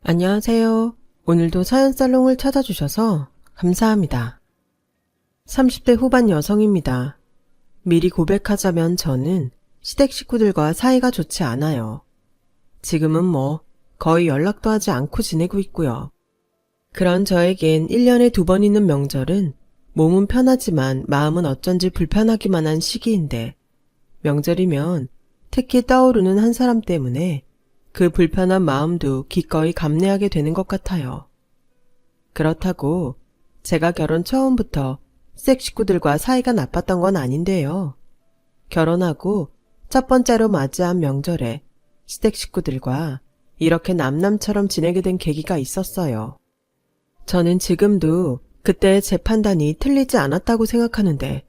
안녕하세요. 오늘도 사연살롱을 찾아주셔서 감사합니다. 30대 후반 여성입니다. 미리 고백하자면 저는 시댁 식구들과 사이가 좋지 않아요. 지금은 거의 연락도 하지 않고 지내고 있고요. 그런 저에겐 1년에 2번 있는 명절은 몸은 편하지만 마음은 어쩐지 불편하기만 한 시기인데, 명절이면 특히 떠오르는 한 사람 때문에 그 불편한 마음도 기꺼이 감내하게 되는 것 같아요. 그렇다고 제가 결혼 처음부터 시댁 식구들과 사이가 나빴던 건 아닌데요. 결혼하고 첫 번째로 맞이한 명절에 시댁 식구들과 이렇게 남남처럼 지내게 된 계기가 있었어요. 저는 지금도 그때의 제 판단이 틀리지 않았다고 생각하는데,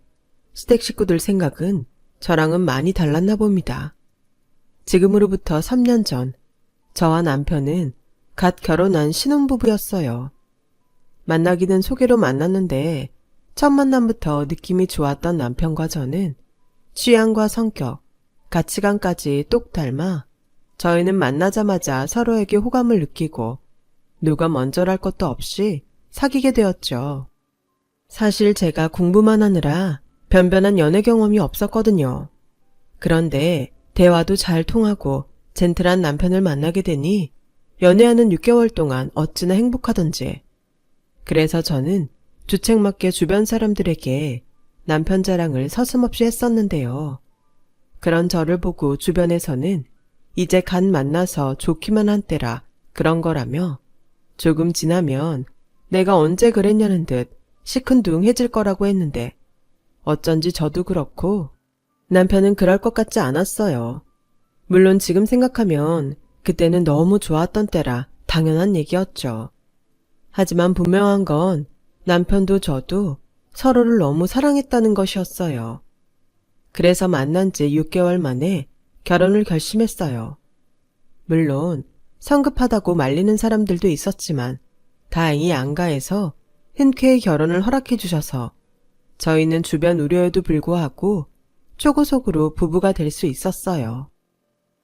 시댁 식구들 생각은 저랑은 많이 달랐나 봅니다. 지금으로부터 3년 전, 저와 남편은 갓 결혼한 신혼부부였어요. 만나기는 소개로 만났는데 첫 만남부터 느낌이 좋았던 남편과 저는 취향과 성격, 가치관까지 똑 닮아 저희는 만나자마자 서로에게 호감을 느끼고 누가 먼저랄 것도 없이 사귀게 되었죠. 사실 제가 공부만 하느라 변변한 연애 경험이 없었거든요. 그런데 대화도 잘 통하고 젠틀한 남편을 만나게 되니 연애하는 6개월 동안 어찌나 행복하던지. 그래서 저는 주책맞게 주변 사람들에게 남편 자랑을 서슴없이 했었는데요. 그런 저를 보고 주변에서는 이제 갓 만나서 좋기만 한 때라 그런 거라며 조금 지나면 내가 언제 그랬냐는 듯 시큰둥해질 거라고 했는데, 어쩐지 저도 그렇고 남편은 그럴 것 같지 않았어요. 물론 지금 생각하면 그때는 너무 좋았던 때라 당연한 얘기였죠. 하지만 분명한 건 남편도 저도 서로를 너무 사랑했다는 것이었어요. 그래서 만난 지 6개월 만에 결혼을 결심했어요. 물론 성급하다고 말리는 사람들도 있었지만 다행히 양가에서 흔쾌히 결혼을 허락해 주셔서 저희는 주변 우려에도 불구하고 초고속으로 부부가 될 수 있었어요.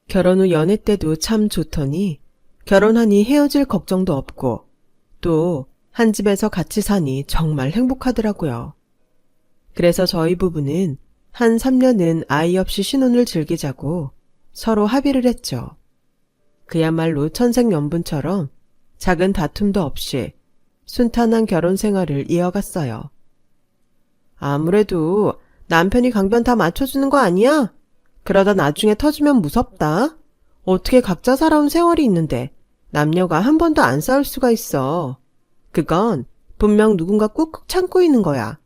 결혼 후 연애 때도 참 좋더니 결혼하니 헤어질 걱정도 없고 또 한 집에서 같이 사니 정말 행복하더라고요. 그래서 저희 부부는 한 3년은 아이 없이 신혼을 즐기자고 서로 합의를 했죠. 그야말로 천생연분처럼 작은 다툼도 없이 순탄한 결혼 생활을 이어갔어요. 아무래도 남편이 강변 다 맞춰주는 거 아니야? 그러다 나중에 터지면 무섭다. 어떻게 각자 살아온 세월이 있는데 남녀가 한 번도 안 싸울 수가 있어. 그건 분명 누군가 꾹꾹 참고 있는 거야.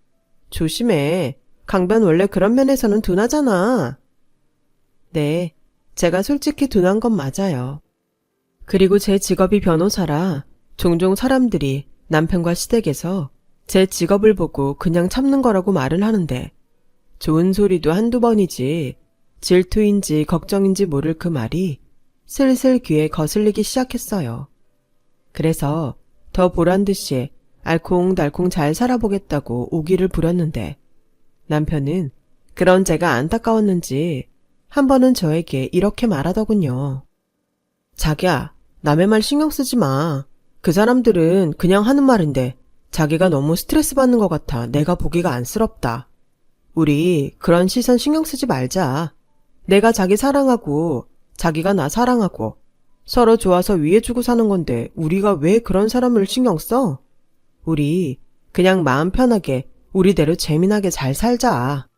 조심해. 강변 원래 그런 면에서는 둔하잖아. 네, 제가 솔직히 둔한 건 맞아요. 그리고 제 직업이 변호사라 종종 사람들이 남편과 시댁에서 제 직업을 보고 그냥 참는 거라고 말을 하는데, 좋은 소리도 한두 번이지 질투인지 걱정인지 모를 그 말이 슬슬 귀에 거슬리기 시작했어요. 그래서 더 보란듯이 알콩달콩 잘 살아보겠다고 오기를 부렸는데, 남편은 그런 제가 안타까웠는지 한 번은 저에게 이렇게 말하더군요. 자기야, 남의 말 신경 쓰지 마. 그 사람들은 그냥 하는 말인데 자기가 너무 스트레스 받는 것 같아 내가 보기가 안쓰럽다. 우리 그런 시선 신경 쓰지 말자. 내가 자기 사랑하고 자기가 나 사랑하고 서로 좋아서 위해주고 사는 건데 우리가 왜 그런 사람을 신경 써? 우리 그냥 마음 편하게 우리대로 재미나게 잘 살자.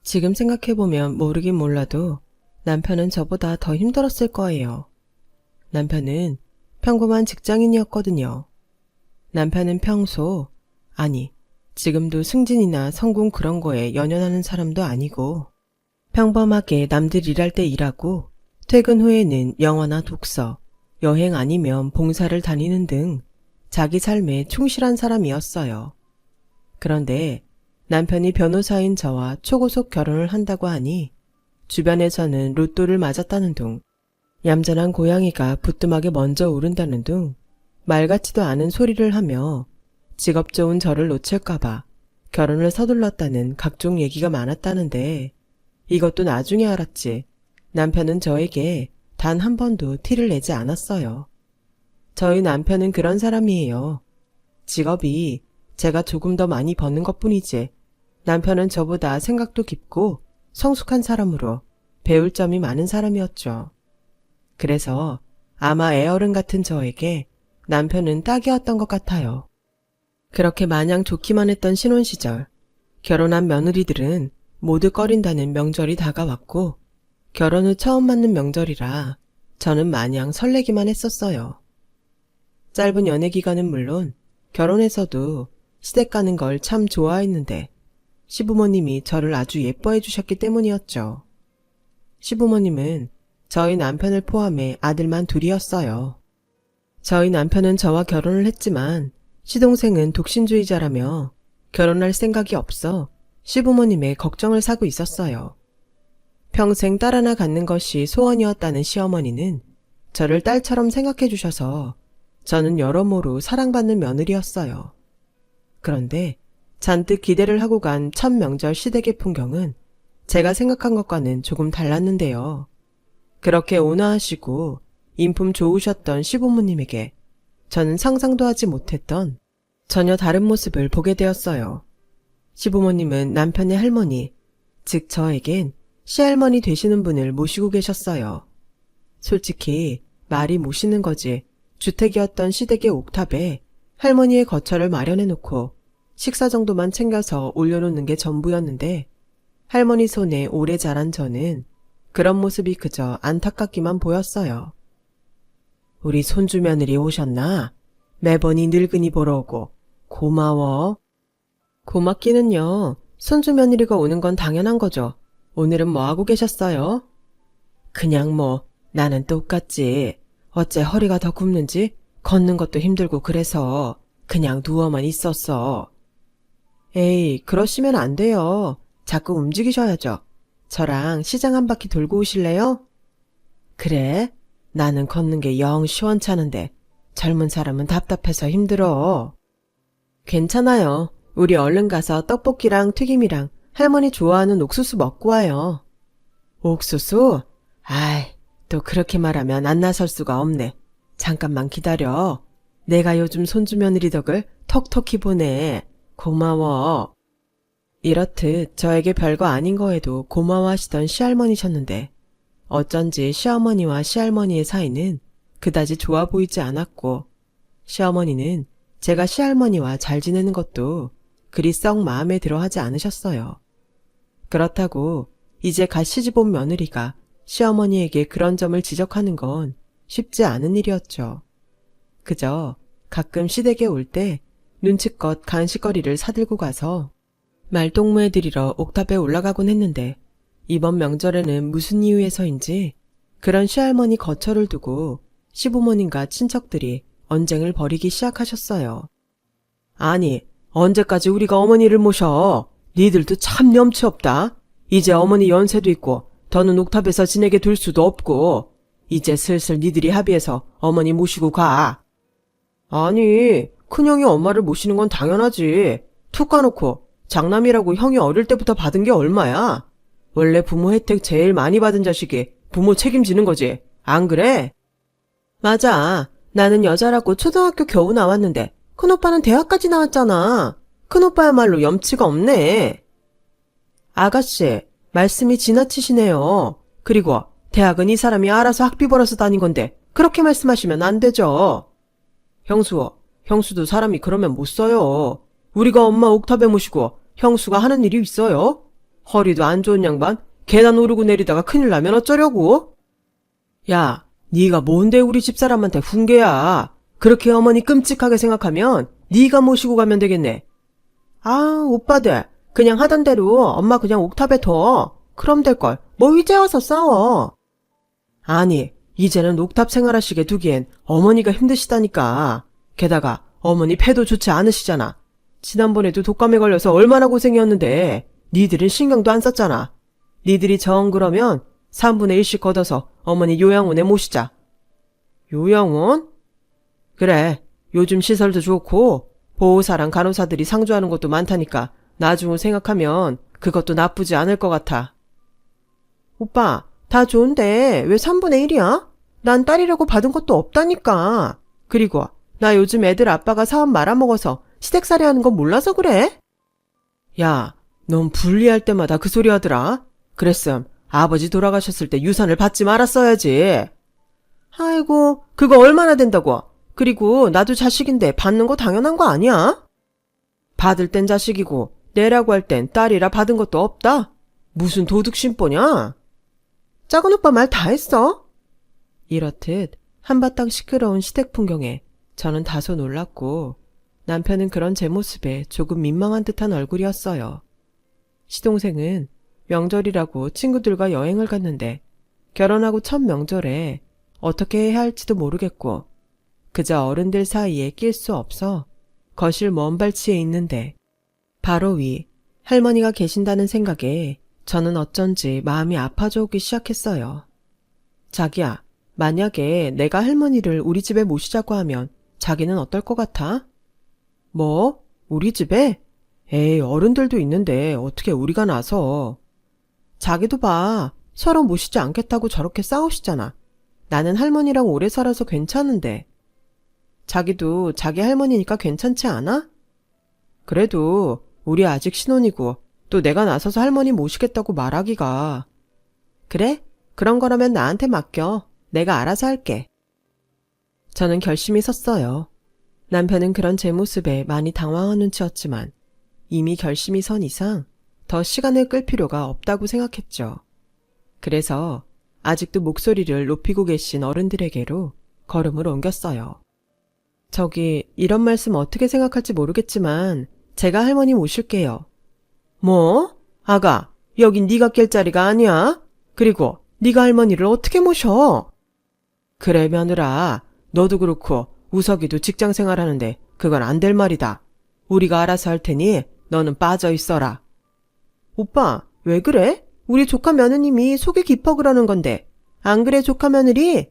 지금 생각해보면 모르긴 몰라도 남편은 저보다 더 힘들었을 거예요. 남편은 평범한 직장인이었거든요. 남편은 평소, 아니 지금도 승진이나 성공 그런 거에 연연하는 사람도 아니고, 평범하게 남들 일할 때 일하고 퇴근 후에는 영화나 독서, 여행 아니면 봉사를 다니는 등 자기 삶에 충실한 사람이었어요. 그런데 남편이 변호사인 저와 초고속 결혼을 한다고 하니 주변에서는 로또를 맞았다는 둥, 얌전한 고양이가 부뚜막에 먼저 오른다는 둥 말 같지도 않은 소리를 하며 직업 좋은 저를 놓칠까봐 결혼을 서둘렀다는 각종 얘기가 많았다는데, 이것도 나중에 알았지 남편은 저에게 단 한 번도 티를 내지 않았어요. 저희 남편은 그런 사람이에요. 직업이 제가 조금 더 많이 버는 것뿐이지 남편은 저보다 생각도 깊고 성숙한 사람으로 배울 점이 많은 사람이었죠. 그래서 아마 애어른 같은 저에게 남편은 딱이었던 것 같아요. 그렇게 마냥 좋기만 했던 신혼 시절, 결혼한 며느리들은 모두 꺼린다는 명절이 다가왔고 결혼 후 처음 맞는 명절이라 저는 마냥 설레기만 했었어요. 짧은 연애 기간은 물론 결혼해서도 시댁 가는 걸 참 좋아했는데 시부모님이 저를 아주 예뻐해 주셨기 때문이었죠. 시부모님은 저희 남편을 포함해 아들만 둘이었어요. 저희 남편은 저와 결혼을 했지만 시동생은 독신주의자라며 결혼할 생각이 없어 시부모님의 걱정을 사고 있었어요. 평생 딸 하나 갖는 것이 소원이었다는 시어머니는 저를 딸처럼 생각해 주셔서 저는 여러모로 사랑받는 며느리였어요. 그런데 잔뜩 기대를 하고 간 첫 명절 시댁의 풍경은 제가 생각한 것과는 조금 달랐는데요. 그렇게 온화하시고 인품 좋으셨던 시부모님에게 저는 상상도 하지 못했던 전혀 다른 모습을 보게 되었어요. 시부모님은 남편의 할머니, 즉 저에겐 시할머니 되시는 분을 모시고 계셨어요. 솔직히 말이 모시는 거지 주택이었던 시댁의 옥탑에 할머니의 거처를 마련해놓고 식사 정도만 챙겨서 올려놓는 게 전부였는데 할머니 손에 오래 자란 저는 그런 모습이 그저 안타깝기만 보였어요. 우리 손주 며느리 오셨나? 매번 이 늙은이 보러 오고 고마워. 고맙기는요. 손주 며느리가 오는 건 당연한 거죠. 오늘은 뭐 하고 계셨어요? 그냥 뭐 나는 똑같지. 어째 허리가 더 굽는지 걷는 것도 힘들고 그래서 그냥 누워만 있었어. 에이, 그러시면 안 돼요. 자꾸 움직이셔야죠. 저랑 시장 한 바퀴 돌고 오실래요? 그래? 나는 걷는 게 영 시원찮은데 젊은 사람은 답답해서 힘들어. 괜찮아요. 우리 얼른 가서 떡볶이랑 튀김이랑 할머니 좋아하는 옥수수 먹고 와요. 옥수수? 아이, 또 그렇게 말하면 안 나설 수가 없네. 잠깐만 기다려. 내가 요즘 손주 며느리 덕을 톡톡히 보내. 고마워. 이렇듯 저에게 별거 아닌 거에도 고마워하시던 시할머니셨는데 어쩐지 시어머니와 시할머니의 사이는 그다지 좋아 보이지 않았고 시어머니는 제가 시할머니와 잘 지내는 것도 그리 썩 마음에 들어 하지 않으셨어요. 그렇다고 이제 갓 시집 온 며느리가 시어머니에게 그런 점을 지적하는 건 쉽지 않은 일이었죠. 그저 가끔 시댁에 올 때 눈치껏 간식거리를 사들고 가서 말동무해 드리러 옥탑에 올라가곤 했는데 이번 명절에는 무슨 이유에서인지 그런 시할머니 거처를 두고 시부모님과 친척들이 언쟁을 벌이기 시작하셨어요. 아니, 언제까지 우리가 어머니를 모셔? 니들도 참 염치 없다. 이제 어머니 연세도 있고 더는 옥탑에서 지내게 둘 수도 없고 이제 슬슬 니들이 합의해서 어머니 모시고 가. 아니, 큰형이 엄마를 모시는 건 당연하지. 툭 까놓고 장남이라고 형이 어릴 때부터 받은 게 얼마야? 원래 부모 혜택 제일 많이 받은 자식이 부모 책임지는 거지. 안 그래? 맞아. 나는 여자라고 초등학교 겨우 나왔는데 큰오빠는 대학까지 나왔잖아. 큰오빠야말로 염치가 없네. 아가씨, 말씀이 지나치시네요. 그리고 대학은 이 사람이 알아서 학비 벌어서 다닌 건데 그렇게 말씀하시면 안 되죠. 형수도 사람이 그러면 못 써요. 우리가 엄마 옥탑에 모시고 형수가 하는 일이 있어요? 허리도 안 좋은 양반 계단 오르고 내리다가 큰일 나면 어쩌려고? 야, 네가 뭔데 우리 집사람한테 훈계야. 그렇게 어머니 끔찍하게 생각하면 네가 모시고 가면 되겠네. 아, 오빠들 그냥 하던 대로 엄마 그냥 옥탑에 둬. 그럼 될걸. 뭐 이제 와서 싸워. 아니, 이제는 옥탑 생활하시게 두기엔 어머니가 힘드시다니까. 게다가 어머니 폐도 좋지 않으시잖아. 지난번에도 독감에 걸려서 얼마나 고생이었는데 니들은 신경도 안 썼잖아. 니들이 정 그러면 3분의 1씩 걷어서 어머니 요양원에 모시자. 요양원? 그래, 요즘 시설도 좋고 보호사랑 간호사들이 상주하는 것도 많다니까 나중을 생각하면 그것도 나쁘지 않을 것 같아. 오빠, 다 좋은데 왜 3분의 1이야? 난 딸이라고 받은 것도 없다니까. 그리고 나 요즘 애들 아빠가 사업 말아먹어서 시댁살이 하는 건 몰라서 그래? 야, 넌 불리할 때마다 그 소리 하더라. 그랬음 아버지 돌아가셨을 때 유산을 받지 말았어야지. 아이고, 그거 얼마나 된다고. 그리고 나도 자식인데 받는 거 당연한 거 아니야? 받을 땐 자식이고 내라고 할 땐 딸이라 받은 것도 없다. 무슨 도둑 심보냐? 작은 오빠 말 다 했어? 이렇듯 한바탕 시끄러운 시댁 풍경에 저는 다소 놀랐고 남편은 그런 제 모습에 조금 민망한 듯한 얼굴이었어요. 시동생은 명절이라고 친구들과 여행을 갔는데 결혼하고 첫 명절에 어떻게 해야 할지도 모르겠고 그저 어른들 사이에 낄 수 없어 거실 먼발치에 있는데 바로 위 할머니가 계신다는 생각에 저는 어쩐지 마음이 아파져 오기 시작했어요. 자기야, 만약에 내가 할머니를 우리 집에 모시자고 하면 자기는 어떨 것 같아? 뭐? 우리 집에? 에이, 어른들도 있는데 어떻게 우리가 나서. 자기도 봐. 서로 모시지 않겠다고 저렇게 싸우시잖아. 나는 할머니랑 오래 살아서 괜찮은데. 자기도 자기 할머니니까 괜찮지 않아? 그래도 우리 아직 신혼이고 또 내가 나서서 할머니 모시겠다고 말하기가. 그래? 그런 거라면 나한테 맡겨. 내가 알아서 할게. 저는 결심이 섰어요. 남편은 그런 제 모습에 많이 당황한 눈치였지만 이미 결심이 선 이상 더 시간을 끌 필요가 없다고 생각했죠. 그래서 아직도 목소리를 높이고 계신 어른들에게로 걸음을 옮겼어요. 저기 이런 말씀 어떻게 생각할지 모르겠지만 제가 할머니 모실게요. 뭐? 아가, 여긴 네가 깰 자리가 아니야. 그리고 네가 할머니를 어떻게 모셔? 그래 며느라, 너도 그렇고 우석이도 직장 생활하는데 그건 안 될 말이다. 우리가 알아서 할 테니 너는 빠져 있어라. 오빠, 왜 그래? 우리 조카 며느님이 속이 깊어 그러는 건데. 안 그래 조카 며느리?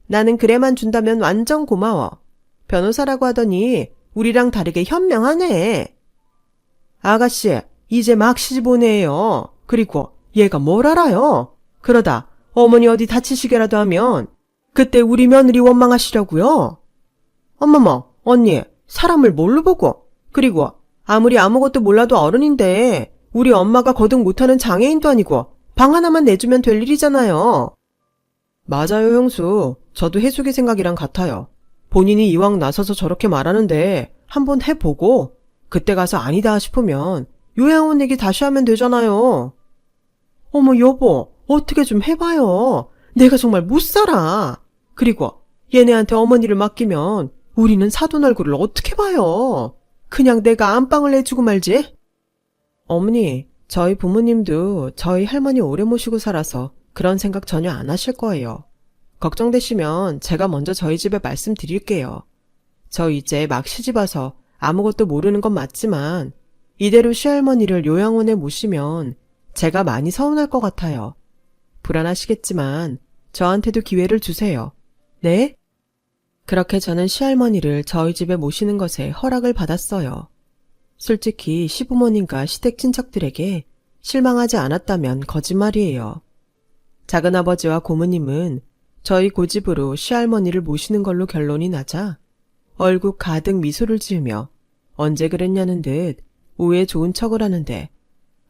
나는 그래만 준다면 완전 고마워. 변호사라고 하더니 우리랑 다르게 현명하네. 아가씨, 이제 막 시집 오네요. 그리고 얘가 뭘 알아요? 그러다 어머니 어디 다치시게라도 하면 그때 우리 며느리 원망하시려고요? 어머머, 언니, 사람을 뭘로 보고? 그리고 아무리 아무것도 몰라도 어른인데 우리 엄마가 거듭 못하는 장애인도 아니고 방 하나만 내주면 될 일이잖아요. 맞아요, 형수. 저도 혜숙이 생각이랑 같아요. 본인이 이왕 나서서 저렇게 말하는데 한번 해보고 그때 가서 아니다 싶으면 요양원 얘기 다시 하면 되잖아요. 어머 여보, 어떻게 좀 해봐요. 내가 정말 못 살아. 그리고 얘네한테 어머니를 맡기면 우리는 사돈 얼굴을 어떻게 봐요. 그냥 내가 안방을 내주고 말지. 어머니, 저희 부모님도 저희 할머니 오래 모시고 살아서 그런 생각 전혀 안 하실 거예요. 걱정되시면 제가 먼저 저희 집에 말씀드릴게요. 저 이제 막 시집 와서 아무것도 모르는 건 맞지만 이대로 시할머니를 요양원에 모시면 제가 많이 서운할 것 같아요. 불안하시겠지만 저한테도 기회를 주세요. 네? 그렇게 저는 시할머니를 저희 집에 모시는 것에 허락을 받았어요. 솔직히 시부모님과 시댁 친척들에게 실망하지 않았다면 거짓말이에요. 작은아버지와 고모님은 저희 고집으로 시할머니를 모시는 걸로 결론이 나자 얼굴 가득 미소를 지으며 언제 그랬냐는 듯 우애 좋은 척을 하는데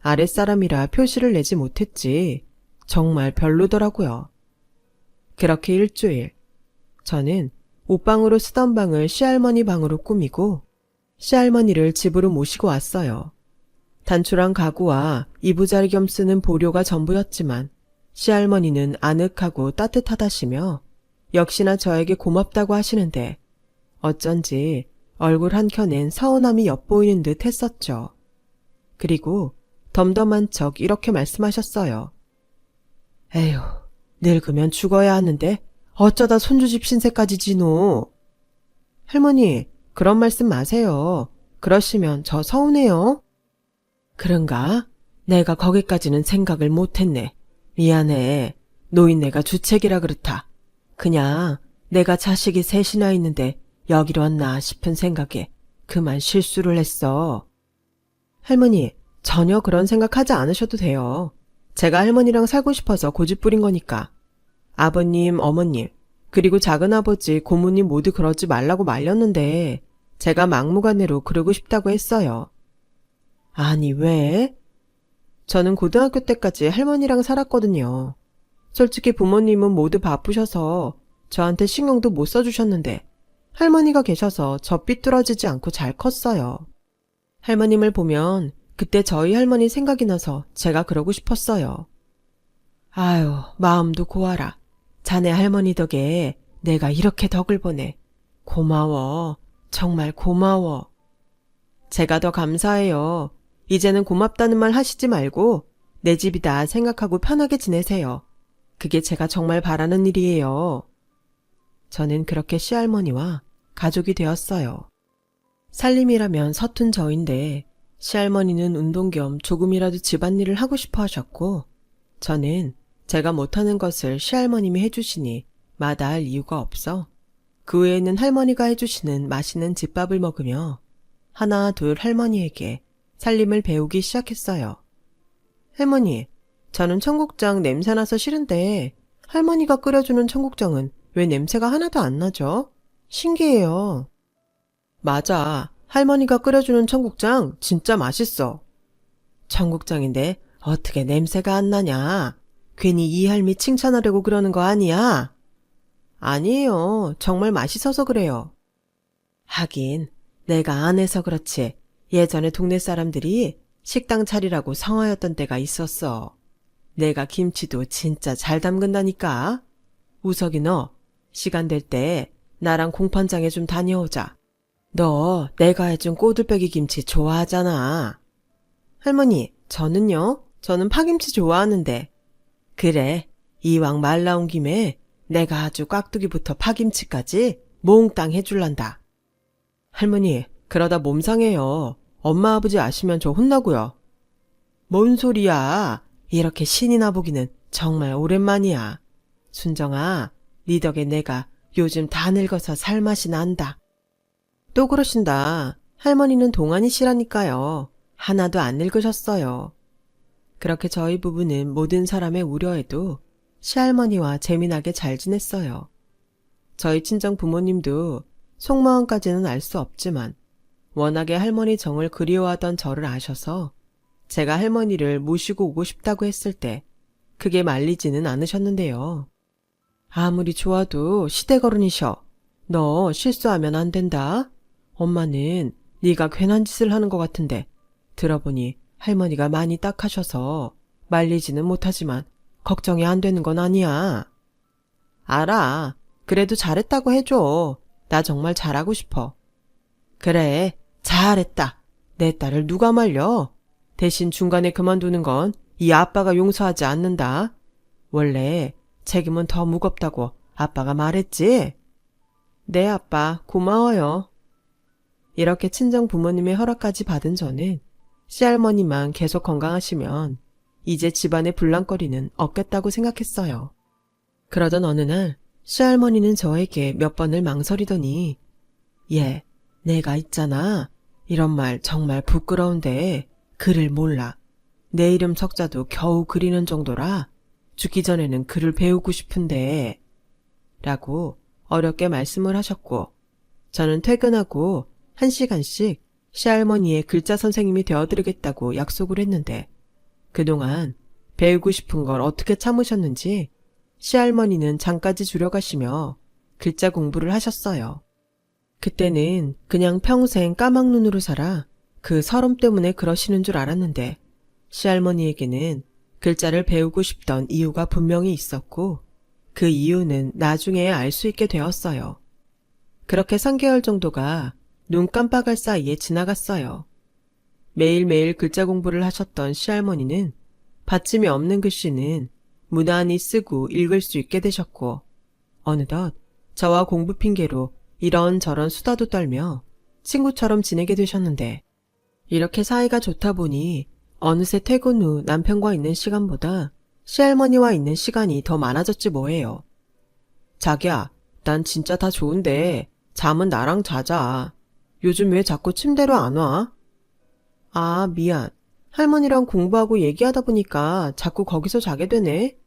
아랫사람이라 표시를 내지 못했지 정말 별로더라고요. 그렇게 일주일, 저는 옷방으로 쓰던 방을 시할머니 방으로 꾸미고 시할머니를 집으로 모시고 왔어요. 단촐한 가구와 이부자리 겸 쓰는 보료가 전부였지만 시할머니는 아늑하고 따뜻하다시며 역시나 저에게 고맙다고 하시는데 어쩐지 얼굴 한켠엔 서운함이 엿보이는 듯 했었죠. 그리고 덤덤한 척 이렇게 말씀하셨어요. 에휴, 늙으면 죽어야 하는데 어쩌다 손주집 신세까지 지노. 할머니, 그런 말씀 마세요. 그러시면 저 서운해요. 그런가? 내가 거기까지는 생각을 못했네. 미안해. 노인네가 주책이라 그렇다. 그냥 내가 자식이 셋이나 있는데 여기로 왔나 싶은 생각에 그만 실수를 했어. 할머니, 전혀 그런 생각하지 않으셔도 돼요. 제가 할머니랑 살고 싶어서 고집 부린 거니까. 아버님, 어머님, 그리고 작은아버지, 고모님 모두 그러지 말라고 말렸는데 제가 막무가내로 그러고 싶다고 했어요. 아니, 왜? 저는 고등학교 때까지 할머니랑 살았거든요. 솔직히 부모님은 모두 바쁘셔서 저한테 신경도 못 써주셨는데 할머니가 계셔서 저 삐뚤어지지 않고 잘 컸어요. 할머님을 보면 그때 저희 할머니 생각이 나서 제가 그러고 싶었어요. 아유, 마음도 고와라. 자네 할머니 덕에 내가 이렇게 덕을 보내. 고마워. 정말 고마워. 제가 더 감사해요. 이제는 고맙다는 말 하시지 말고 내 집이다 생각하고 편하게 지내세요. 그게 제가 정말 바라는 일이에요. 저는 그렇게 시할머니와 가족이 되었어요. 살림이라면 서툰 저인데 시할머니는 운동 겸 조금이라도 집안일을 하고 싶어 하셨고 저는 제가 못하는 것을 시할머님이 해주시니 마다할 이유가 없어 그 외에는 할머니가 해주시는 맛있는 집밥을 먹으며 하나 둘 할머니에게 살림을 배우기 시작했어요. 할머니, 저는 청국장 냄새나서 싫은데 할머니가 끓여주는 청국장은 왜 냄새가 하나도 안 나죠? 신기해요. 맞아. 할머니가 끓여주는 청국장 진짜 맛있어. 청국장인데 어떻게 냄새가 안 나냐? 괜히 이 할미 칭찬하려고 그러는 거 아니야? 아니에요. 정말 맛있어서 그래요. 하긴 내가 안 해서 그렇지. 예전에 동네 사람들이 식당 차리라고 성화였던 때가 있었어. 내가 김치도 진짜 잘 담근다니까. 우석이 너 시간 될 때 나랑 공판장에 좀 다녀오자. 너 내가 해준 꼬들빼기 김치 좋아하잖아. 할머니, 저는요? 저는 파김치 좋아하는데. 그래, 이왕 말 나온 김에 내가 아주 깍두기부터 파김치까지 몽땅 해줄란다. 할머니, 그러다 몸 상해요. 엄마 아버지 아시면 저 혼나고요. 뭔 소리야. 이렇게 신이나 보기는 정말 오랜만이야. 순정아, 네 덕에 내가 요즘 다 늙어서 살맛이 난다. 또 그러신다. 할머니는 동안이시라니까요. 하나도 안 늙으셨어요. 그렇게 저희 부부는 모든 사람의 우려에도 시할머니와 재미나게 잘 지냈어요. 저희 친정 부모님도 속마음까지는 알 수 없지만 워낙에 할머니 정을 그리워하던 저를 아셔서 제가 할머니를 모시고 오고 싶다고 했을 때 크게 말리지는 않으셨는데요. 아무리 좋아도 시댁어른이셔. 너 실수하면 안 된다. 엄마는 네가 괜한 짓을 하는 것 같은데 들어보니 할머니가 많이 딱하셔서 말리지는 못하지만 걱정이 안 되는 건 아니야. 알아. 그래도 잘했다고 해줘. 나 정말 잘하고 싶어. 그래, 잘했다. 내 딸을 누가 말려? 대신 중간에 그만두는 건 이 아빠가 용서하지 않는다. 원래 책임은 더 무겁다고 아빠가 말했지? 네, 아빠, 고마워요. 이렇게 친정 부모님의 허락까지 받은 저는 시할머니만 계속 건강하시면 이제 집안의 불랑거리는 없겠다고 생각했어요. 그러던 어느 날 시할머니는 저에게 몇 번을 망설이더니 얘, 내가 있잖아. 이런 말 정말 부끄러운데 글을 몰라. 내 이름 석자도 겨우 그리는 정도라 죽기 전에는 글을 배우고 싶은데 라고 어렵게 말씀을 하셨고 저는 퇴근하고 1시간씩 시할머니의 글자 선생님이 되어드리겠다고 약속을 했는데 그동안 배우고 싶은 걸 어떻게 참으셨는지 시할머니는 장까지 줄여가시며 글자 공부를 하셨어요. 그때는 그냥 평생 까막눈으로 살아 그 서름 때문에 그러시는 줄 알았는데 시할머니에게는 글자를 배우고 싶던 이유가 분명히 있었고 그 이유는 나중에 알 수 있게 되었어요. 그렇게 3개월 정도가 눈 깜빡할 사이에 지나갔어요. 매일매일 글자 공부를 하셨던 시할머니는 받침이 없는 글씨는 무난히 쓰고 읽을 수 있게 되셨고 어느덧 저와 공부 핑계로 이런저런 수다도 떨며 친구처럼 지내게 되셨는데 이렇게 사이가 좋다 보니 어느새 퇴근 후 남편과 있는 시간보다 시할머니와 있는 시간이 더 많아졌지 뭐예요. 자기야, 난 진짜 다 좋은데 잠은 나랑 자자. 요즘 왜 자꾸 침대로 안 와? 아, 미안. 할머니랑 공부하고 얘기하다 보니까 자꾸 거기서 자게 되네.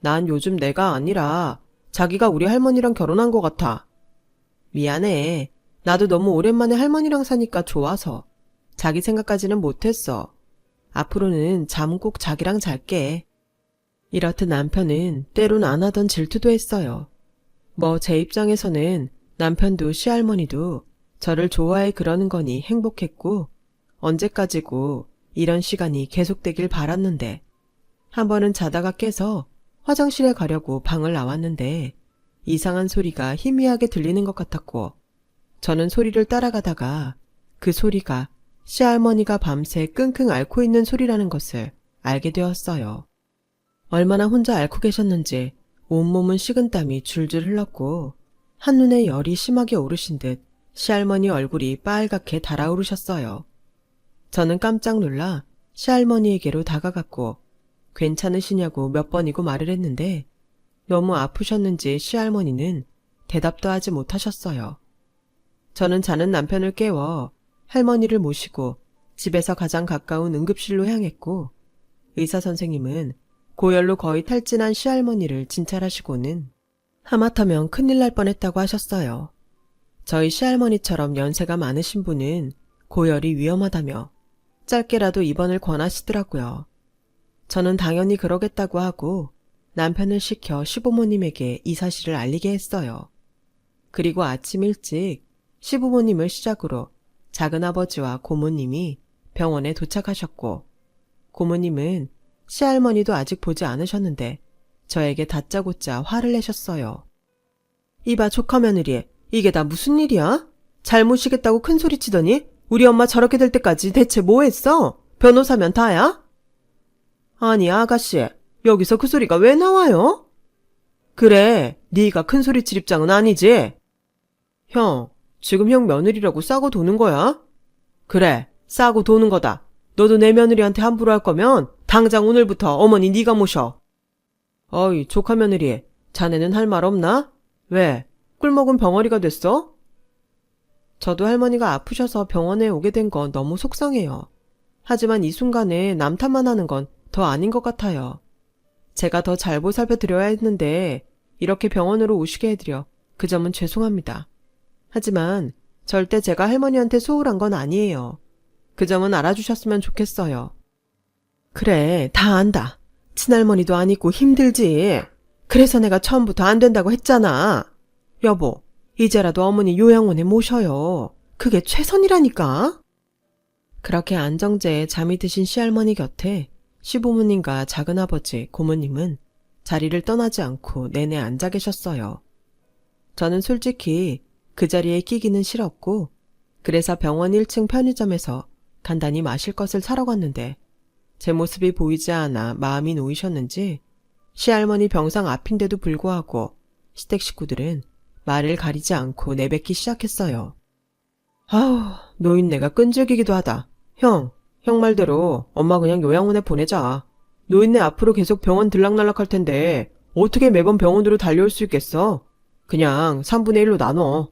난 요즘 내가 아니라 자기가 우리 할머니랑 결혼한 것 같아. 미안해. 나도 너무 오랜만에 할머니랑 사니까 좋아서. 자기 생각까지는 못했어. 앞으로는 잠 꼭 자기랑 잘게. 이렇듯 남편은 때론 안 하던 질투도 했어요. 뭐 제 입장에서는 남편도 시할머니도 저를 좋아해 그러는 거니 행복했고 언제까지고 이런 시간이 계속되길 바랐는데 한 번은 자다가 깨서 화장실에 가려고 방을 나왔는데 이상한 소리가 희미하게 들리는 것 같았고 저는 소리를 따라가다가 그 소리가 시할머니가 밤새 끙끙 앓고 있는 소리라는 것을 알게 되었어요. 얼마나 혼자 앓고 계셨는지 온몸은 식은땀이 줄줄 흘렀고 한눈에 열이 심하게 오르신 듯 시할머니 얼굴이 빨갛게 달아오르셨어요. 저는 깜짝 놀라 시할머니에게로 다가갔고 괜찮으시냐고 몇 번이고 말을 했는데 너무 아프셨는지 시할머니는 대답도 하지 못하셨어요. 저는 자는 남편을 깨워 할머니를 모시고 집에서 가장 가까운 응급실로 향했고 의사 선생님은 고열로 거의 탈진한 시할머니를 진찰하시고는 하마터면 큰일 날 뻔했다고 하셨어요. 저희 시할머니처럼 연세가 많으신 분은 고열이 위험하다며 짧게라도 입원을 권하시더라고요. 저는 당연히 그러겠다고 하고 남편을 시켜 시부모님에게 이 사실을 알리게 했어요. 그리고 아침 일찍 시부모님을 시작으로 작은아버지와 고모님이 병원에 도착하셨고 고모님은 시할머니도 아직 보지 않으셨는데 저에게 다짜고짜 화를 내셨어요. 이봐 조카 며느리, 이게 다 무슨 일이야? 잘 모시겠다고 큰 소리 치더니 우리 엄마 저렇게 될 때까지 대체 뭐 했어? 변호사면 다야? 아니 아가씨, 여기서 그 소리가 왜 나와요? 그래, 네가 큰 소리 칠 입장은 아니지? 형, 지금 형 며느리라고 싸고 도는 거야? 그래, 싸고 도는 거다. 너도 내 며느리한테 함부로 할 거면 당장 오늘부터 어머니 네가 모셔. 어이, 조카 며느리, 자네는 할 말 없나? 왜, 꿀먹은 병아리가 됐어? 저도 할머니가 아프셔서 병원에 오게 된 건 너무 속상해요. 하지만 이 순간에 남 탓만 하는 건 더 아닌 것 같아요. 제가 더 잘 보살펴 드려야 했는데 이렇게 병원으로 오시게 해드려 그 점은 죄송합니다. 하지만 절대 제가 할머니한테 소홀한 건 아니에요. 그 점은 알아주셨으면 좋겠어요. 그래, 다 안다. 친할머니도 아니고 힘들지. 그래서 내가 처음부터 안 된다고 했잖아. 여보, 이제라도 어머니 요양원에 모셔요. 그게 최선이라니까. 그렇게 안정제에 잠이 드신 시할머니 곁에 시부모님과 작은아버지, 고모님은 자리를 떠나지 않고 내내 앉아 계셨어요. 저는 솔직히 그 자리에 끼기는 싫었고 그래서 병원 1층 편의점에서 간단히 마실 것을 사러 갔는데 제 모습이 보이지 않아 마음이 놓이셨는지 시할머니 병상 앞인데도 불구하고 시댁 식구들은 말을 가리지 않고 내뱉기 시작했어요. 아우, 노인네가 끈질기기도 하다. 형 말대로 엄마 그냥 요양원에 보내자. 노인네 앞으로 계속 병원 들락날락 할 텐데 어떻게 매번 병원으로 달려올 수 있겠어? 그냥 3분의 1로 나눠.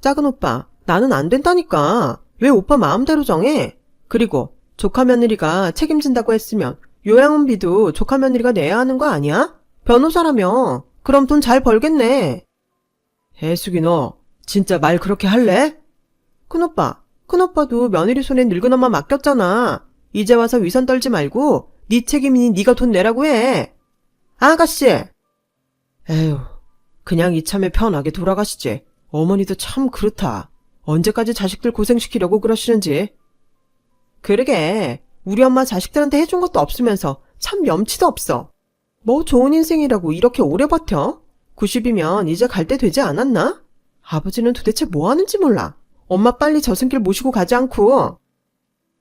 작은 오빠, 나는 안 된다니까. 왜 오빠 마음대로 정해? 그리고 조카 며느리가 책임진다고 했으면 요양원비도 조카 며느리가 내야 하는 거 아니야? 변호사라며. 그럼 돈 잘 벌겠네. 혜숙이 너 진짜 말 그렇게 할래? 큰오빠도 며느리 손에 늙은 엄마 맡겼잖아. 이제 와서 위선 떨지 말고 네 책임이니 네가 돈 내라고 해. 아가씨. 에휴, 그냥 이참에 편하게 돌아가시지. 어머니도 참 그렇다. 언제까지 자식들 고생시키려고 그러시는지. 그러게, 우리 엄마 자식들한테 해준 것도 없으면서 참 염치도 없어. 뭐 좋은 인생이라고 이렇게 오래 버텨? 90이면 이제 갈 때 되지 않았나? 아버지는 도대체 뭐 하는지 몰라. 엄마 빨리 저승길 모시고 가지 않고.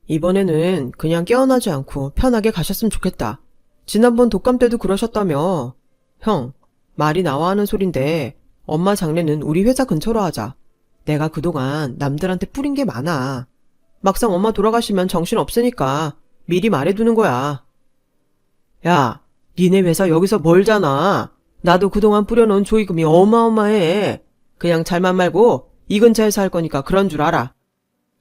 이번에는 그냥 깨어나지 않고 편하게 가셨으면 좋겠다. 지난번 독감 때도 그러셨다며. 형, 말이 나와 하는 소린데 엄마 장례는 우리 회사 근처로 하자. 내가 그동안 남들한테 뿌린 게 많아. 막상 엄마 돌아가시면 정신 없으니까 미리 말해두는 거야. 야, 니네 회사 여기서 멀잖아. 나도 그동안 뿌려놓은 조의금이 어마어마해. 그냥 잘만 말고 이 근처에서 할 거니까 그런 줄 알아.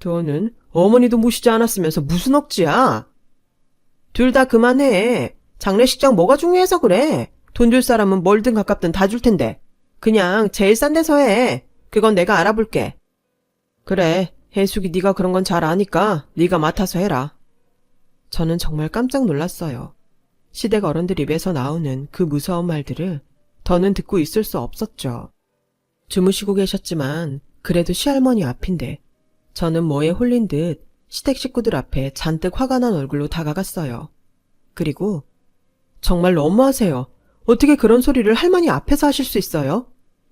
너는 어머니도 모시지 않았으면서 무슨 억지야? 둘 다 그만해. 장례식장 뭐가 중요해서 그래. 돈 줄 사람은 멀든 가깝든 다 줄 텐데. 그냥 제일 싼 데서 해. 그건 내가 알아볼게. 그래, 혜숙이 네가 그런 건 잘 아니까 네가 맡아서 해라. 저는 정말 깜짝 놀랐어요. 시댁 어른들 입에서 나오는 그 무서운 말들을 더는 듣고 있을 수 없었죠. 주무시고 계셨지만 그래도 시할머니 앞인데 저는 뭐에 홀린 듯 시댁 식구들 앞에 잔뜩 화가 난 얼굴로 다가갔어요. 그리고 정말 너무하세요. 어떻게 그런 소리를 할머니 앞에서 하실 수 있어요?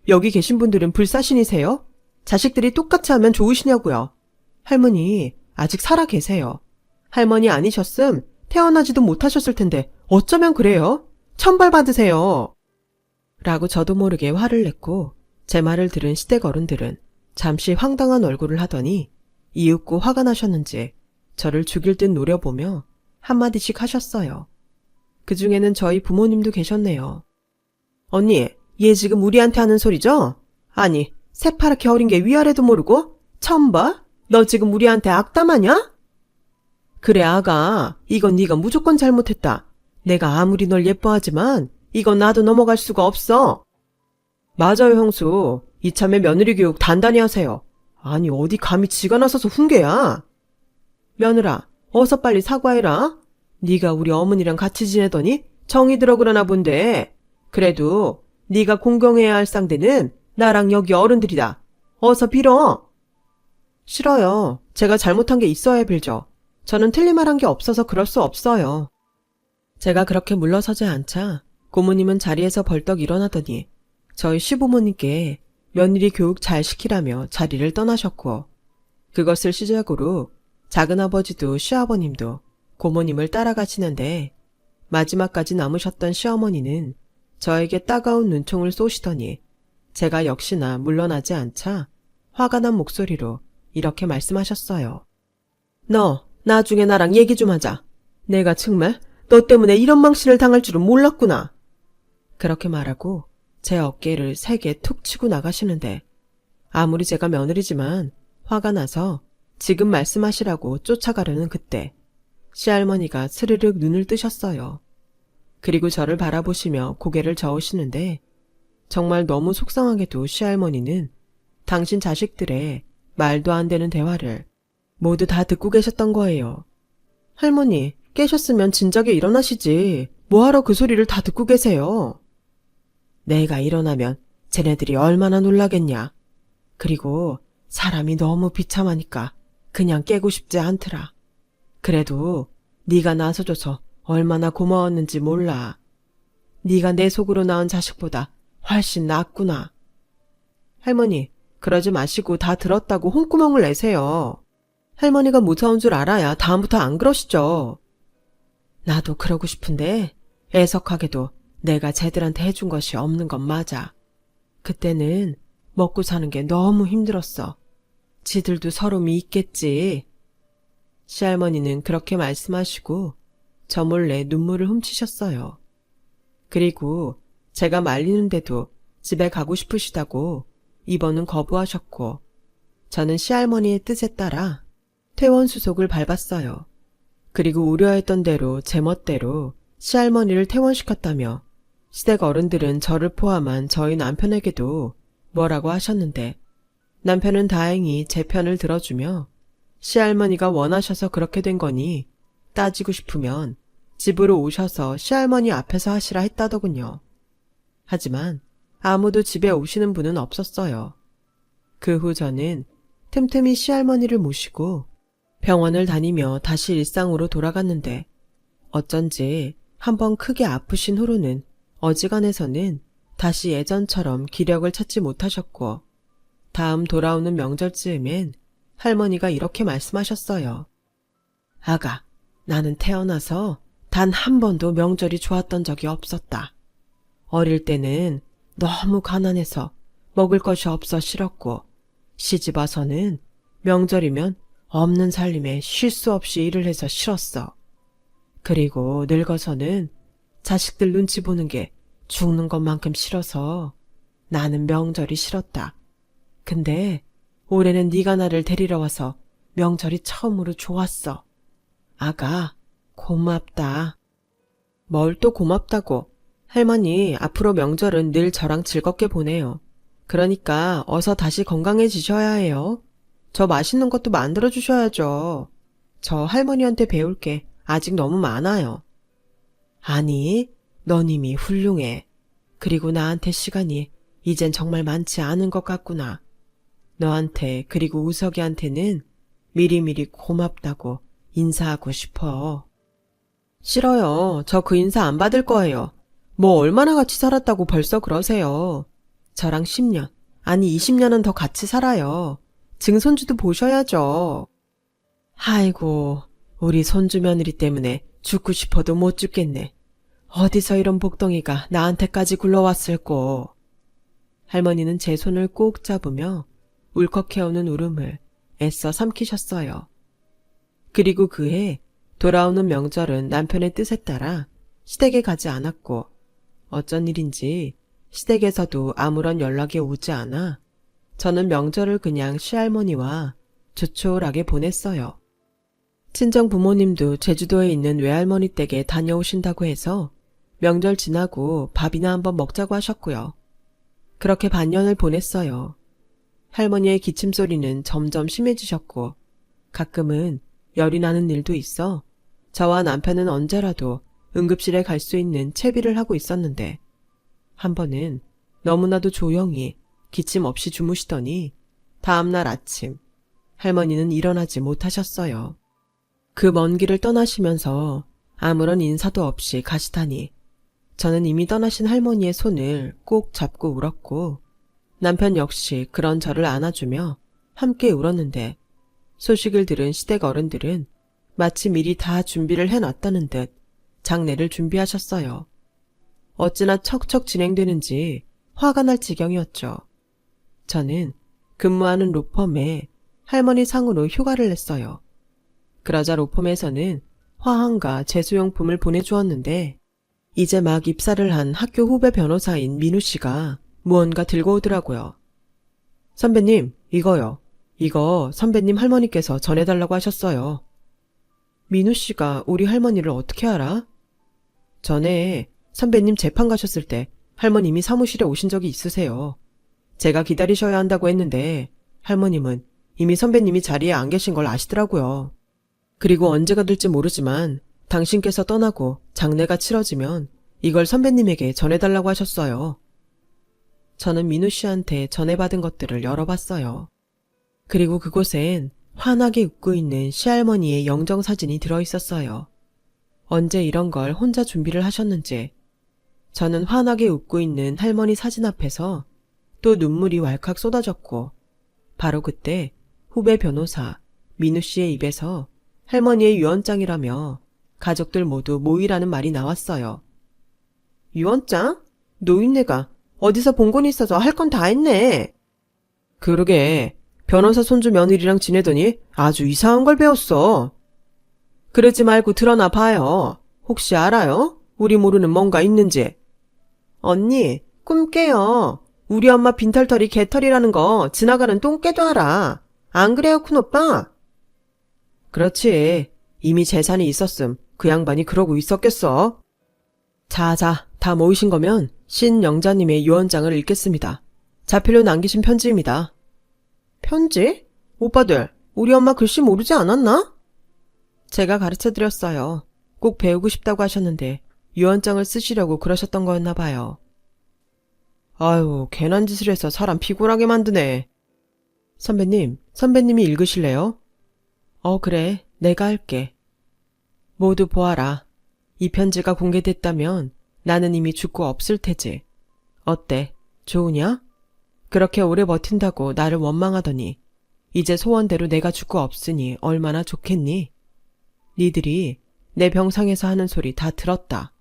여기 계신 분들은 불사신이세요? 자식들이 똑같이 하면 좋으시냐고요. 할머니 아직 살아 계세요. 할머니 아니셨음 태어나지도 못하셨을 텐데 어쩌면 그래요? 천벌 받으세요. 라고 저도 모르게 화를 냈고 제 말을 들은 시댁 어른들은 잠시 황당한 얼굴을 하더니 이윽고 화가 나셨는지 저를 죽일 듯 노려보며 한마디씩 하셨어요. 그 중에는 저희 부모님도 계셨네요. 언니, 얘 지금 우리한테 하는 소리죠? 아니, 새파랗게 어린 게 위아래도 모르고? 처음 봐? 너 지금 우리한테 악담하냐? 그래 아가, 이건 네가 무조건 잘못했다. 내가 아무리 널 예뻐하지만 이건 나도 넘어갈 수가 없어. 맞아요 형수. 이참에 며느리 교육 단단히 하세요. 아니 어디 감히 지가 나서서 훈계야. 며느라, 어서 빨리 사과해라. 네가 우리 어머니랑 같이 지내더니 정이 들어 그러나 본데. 그래도 네가 공경해야 할 상대는 나랑 여기 어른들이다. 어서 빌어. 싫어요. 제가 잘못한 게 있어야 빌죠. 저는 틀린 말 한 게 없어서 그럴 수 없어요. 제가 그렇게 물러서지 않자 고모님은 자리에서 벌떡 일어나더니 저희 시부모님께 며느리 교육 잘 시키라며 자리를 떠나셨고 그것을 시작으로 작은아버지도 시아버님도 고모님을 따라가시는데 마지막까지 남으셨던 시어머니는 저에게 따가운 눈총을 쏘시더니 제가 역시나 물러나지 않자 화가 난 목소리로 이렇게 말씀하셨어요. 너 나중에 나랑 얘기 좀 하자. 내가 정말 너 때문에 이런 망신을 당할 줄은 몰랐구나. 그렇게 말하고 제 어깨를 세게 툭 치고 나가시는데 아무리 제가 며느리지만 화가 나서 지금 말씀하시라고 쫓아가려는 그때 시할머니가 스르륵 눈을 뜨셨어요. 그리고 저를 바라보시며 고개를 저으시는데 정말 너무 속상하게도 시할머니는 당신 자식들의 말도 안 되는 대화를 모두 다 듣고 계셨던 거예요. 할머니, 깨셨으면 진작에 일어나시지. 뭐하러 그 소리를 다 듣고 계세요? 내가 일어나면 쟤네들이 얼마나 놀라겠냐. 그리고 사람이 너무 비참하니까 그냥 깨고 싶지 않더라. 그래도 네가 나서줘서 얼마나 고마웠는지 몰라. 네가 내 속으로 낳은 자식보다 훨씬 낫구나. 할머니, 그러지 마시고 다 들었다고 홍구멍을 내세요. 할머니가 무서운 줄 알아야 다음부터 안 그러시죠. 나도 그러고 싶은데 애석하게도 내가 쟤들한테 해준 것이 없는 건 맞아. 그때는 먹고 사는 게 너무 힘들었어. 지들도 서름이 있겠지. 시할머니는 그렇게 말씀하시고 저 몰래 눈물을 훔치셨어요. 그리고 제가 말리는데도 집에 가고 싶으시다고 입원은 거부하셨고 저는 시할머니의 뜻에 따라 퇴원수속을 밟았어요. 그리고 우려했던 대로 제멋대로 시할머니를 퇴원시켰다며 시댁 어른들은 저를 포함한 저희 남편에게도 뭐라고 하셨는데 남편은 다행히 제 편을 들어주며 시할머니가 원하셔서 그렇게 된 거니 따지고 싶으면 집으로 오셔서 시할머니 앞에서 하시라 했다더군요. 하지만 아무도 집에 오시는 분은 없었어요. 그 후 저는 틈틈이 시할머니를 모시고 병원을 다니며 다시 일상으로 돌아갔는데 어쩐지 한번 크게 아프신 후로는 어지간해서는 다시 예전처럼 기력을 찾지 못하셨고 다음 돌아오는 명절쯤엔 할머니가 이렇게 말씀하셨어요. 아가, 나는 태어나서 단 한 번도 명절이 좋았던 적이 없었다. 어릴 때는 너무 가난해서 먹을 것이 없어 싫었고 시집 와서는 명절이면 없는 살림에 쉴 수 없이 일을 해서 싫었어. 그리고 늙어서는 자식들 눈치 보는 게 죽는 것만큼 싫어서 나는 명절이 싫었다. 근데 올해는 네가 나를 데리러 와서 명절이 처음으로 좋았어. 아가, 고맙다. 뭘 또 고맙다고. 할머니, 앞으로 명절은 늘 저랑 즐겁게 보내요. 그러니까 어서 다시 건강해지셔야 해요. 저 맛있는 것도 만들어 주셔야죠. 저 할머니한테 배울 게 아직 너무 많아요. 아니, 넌 이미 훌륭해. 그리고 나한테 시간이 이젠 정말 많지 않은 것 같구나. 너한테 그리고 우석이한테는 미리미리 고맙다고 인사하고 싶어. 싫어요. 저 그 인사 안 받을 거예요. 뭐 얼마나 같이 살았다고 벌써 그러세요. 저랑 10년, 아니 20년은 더 같이 살아요. 증손주도 보셔야죠. 아이고, 우리 손주 며느리 때문에 죽고 싶어도 못 죽겠네. 어디서 이런 복덩이가 나한테까지 굴러왔을꼬. 할머니는 제 손을 꼭 잡으며 울컥해오는 울음을 애써 삼키셨어요. 그리고 그해 돌아오는 명절은 남편의 뜻에 따라 시댁에 가지 않았고 어쩐 일인지 시댁에서도 아무런 연락이 오지 않아 저는 명절을 그냥 시할머니와 조촐하게 보냈어요. 친정 부모님도 제주도에 있는 외할머니 댁에 다녀오신다고 해서 명절 지나고 밥이나 한번 먹자고 하셨고요. 그렇게 반년을 보냈어요. 할머니의 기침 소리는 점점 심해지셨고 가끔은 열이 나는 일도 있어 저와 남편은 언제라도 응급실에 갈 수 있는 채비를 하고 있었는데 한 번은 너무나도 조용히 기침 없이 주무시더니 다음날 아침 할머니는 일어나지 못하셨어요. 그 먼 길을 떠나시면서 아무런 인사도 없이 가시다니 저는 이미 떠나신 할머니의 손을 꼭 잡고 울었고 남편 역시 그런 저를 안아주며 함께 울었는데 소식을 들은 시댁 어른들은 마치 미리 다 준비를 해놨다는 듯 장례를 준비하셨어요. 어찌나 척척 진행되는지 화가 날 지경이었죠. 저는 근무하는 로펌에 할머니 상으로 휴가를 냈어요. 그러자 로펌에서는 화환과 제수용품을 보내주었는데 이제 막 입사를 한 학교 후배 변호사인 민우 씨가 무언가 들고 오더라고요. 선배님, 이거요. 이거 선배님 할머니께서 전해달라고 하셨어요. 민우 씨가 우리 할머니를 어떻게 알아? 전에 선배님 재판 가셨을 때 할머님이 사무실에 오신 적이 있으세요. 제가 기다리셔야 한다고 했는데 할머님은 이미 선배님이 자리에 안 계신 걸 아시더라고요. 그리고 언제가 될지 모르지만 당신께서 떠나고 장례가 치러지면 이걸 선배님에게 전해달라고 하셨어요. 저는 민우 씨한테 전해받은 것들을 열어봤어요. 그리고 그곳엔 환하게 웃고 있는 시할머니의 영정사진이 들어있었어요. 언제 이런 걸 혼자 준비를 하셨는지 저는 환하게 웃고 있는 할머니 사진 앞에서 또 눈물이 왈칵 쏟아졌고 바로 그때 후배 변호사 민우 씨의 입에서 할머니의 유언장이라며 가족들 모두 모이라는 말이 나왔어요. 유언장? 노인네가 어디서 본 건 있어서 할 건 다 했네. 그러게 변호사 손주 며느리랑 지내더니 아주 이상한 걸 배웠어. 그러지 말고 드러나 봐요. 혹시 알아요? 우리 모르는 뭔가 있는지. 언니, 꿈 깨요. 우리 엄마 빈털터리 개털이라는 거 지나가는 똥개도 알아. 안 그래요, 큰오빠? 그렇지. 이미 재산이 있었음. 그 양반이 그러고 있었겠어. 자자, 다 모이신 거면 신영자님의 유언장을 읽겠습니다. 자필로 남기신 편지입니다. 편지? 오빠들, 우리 엄마 글씨 모르지 않았나? 제가 가르쳐드렸어요. 꼭 배우고 싶다고 하셨는데 유언장을 쓰시려고 그러셨던 거였나 봐요. 아유, 괜한 짓을 해서 사람 피곤하게 만드네. 선배님이 읽으실래요? 그래, 내가 할게. 모두 보아라. 이 편지가 공개됐다면 나는 이미 죽고 없을 테지. 어때? 좋으냐? 그렇게 오래 버틴다고 나를 원망하더니 이제 소원대로 내가 죽고 없으니 얼마나 좋겠니? 니들이 내 병상에서 하는 소리 다 들었다.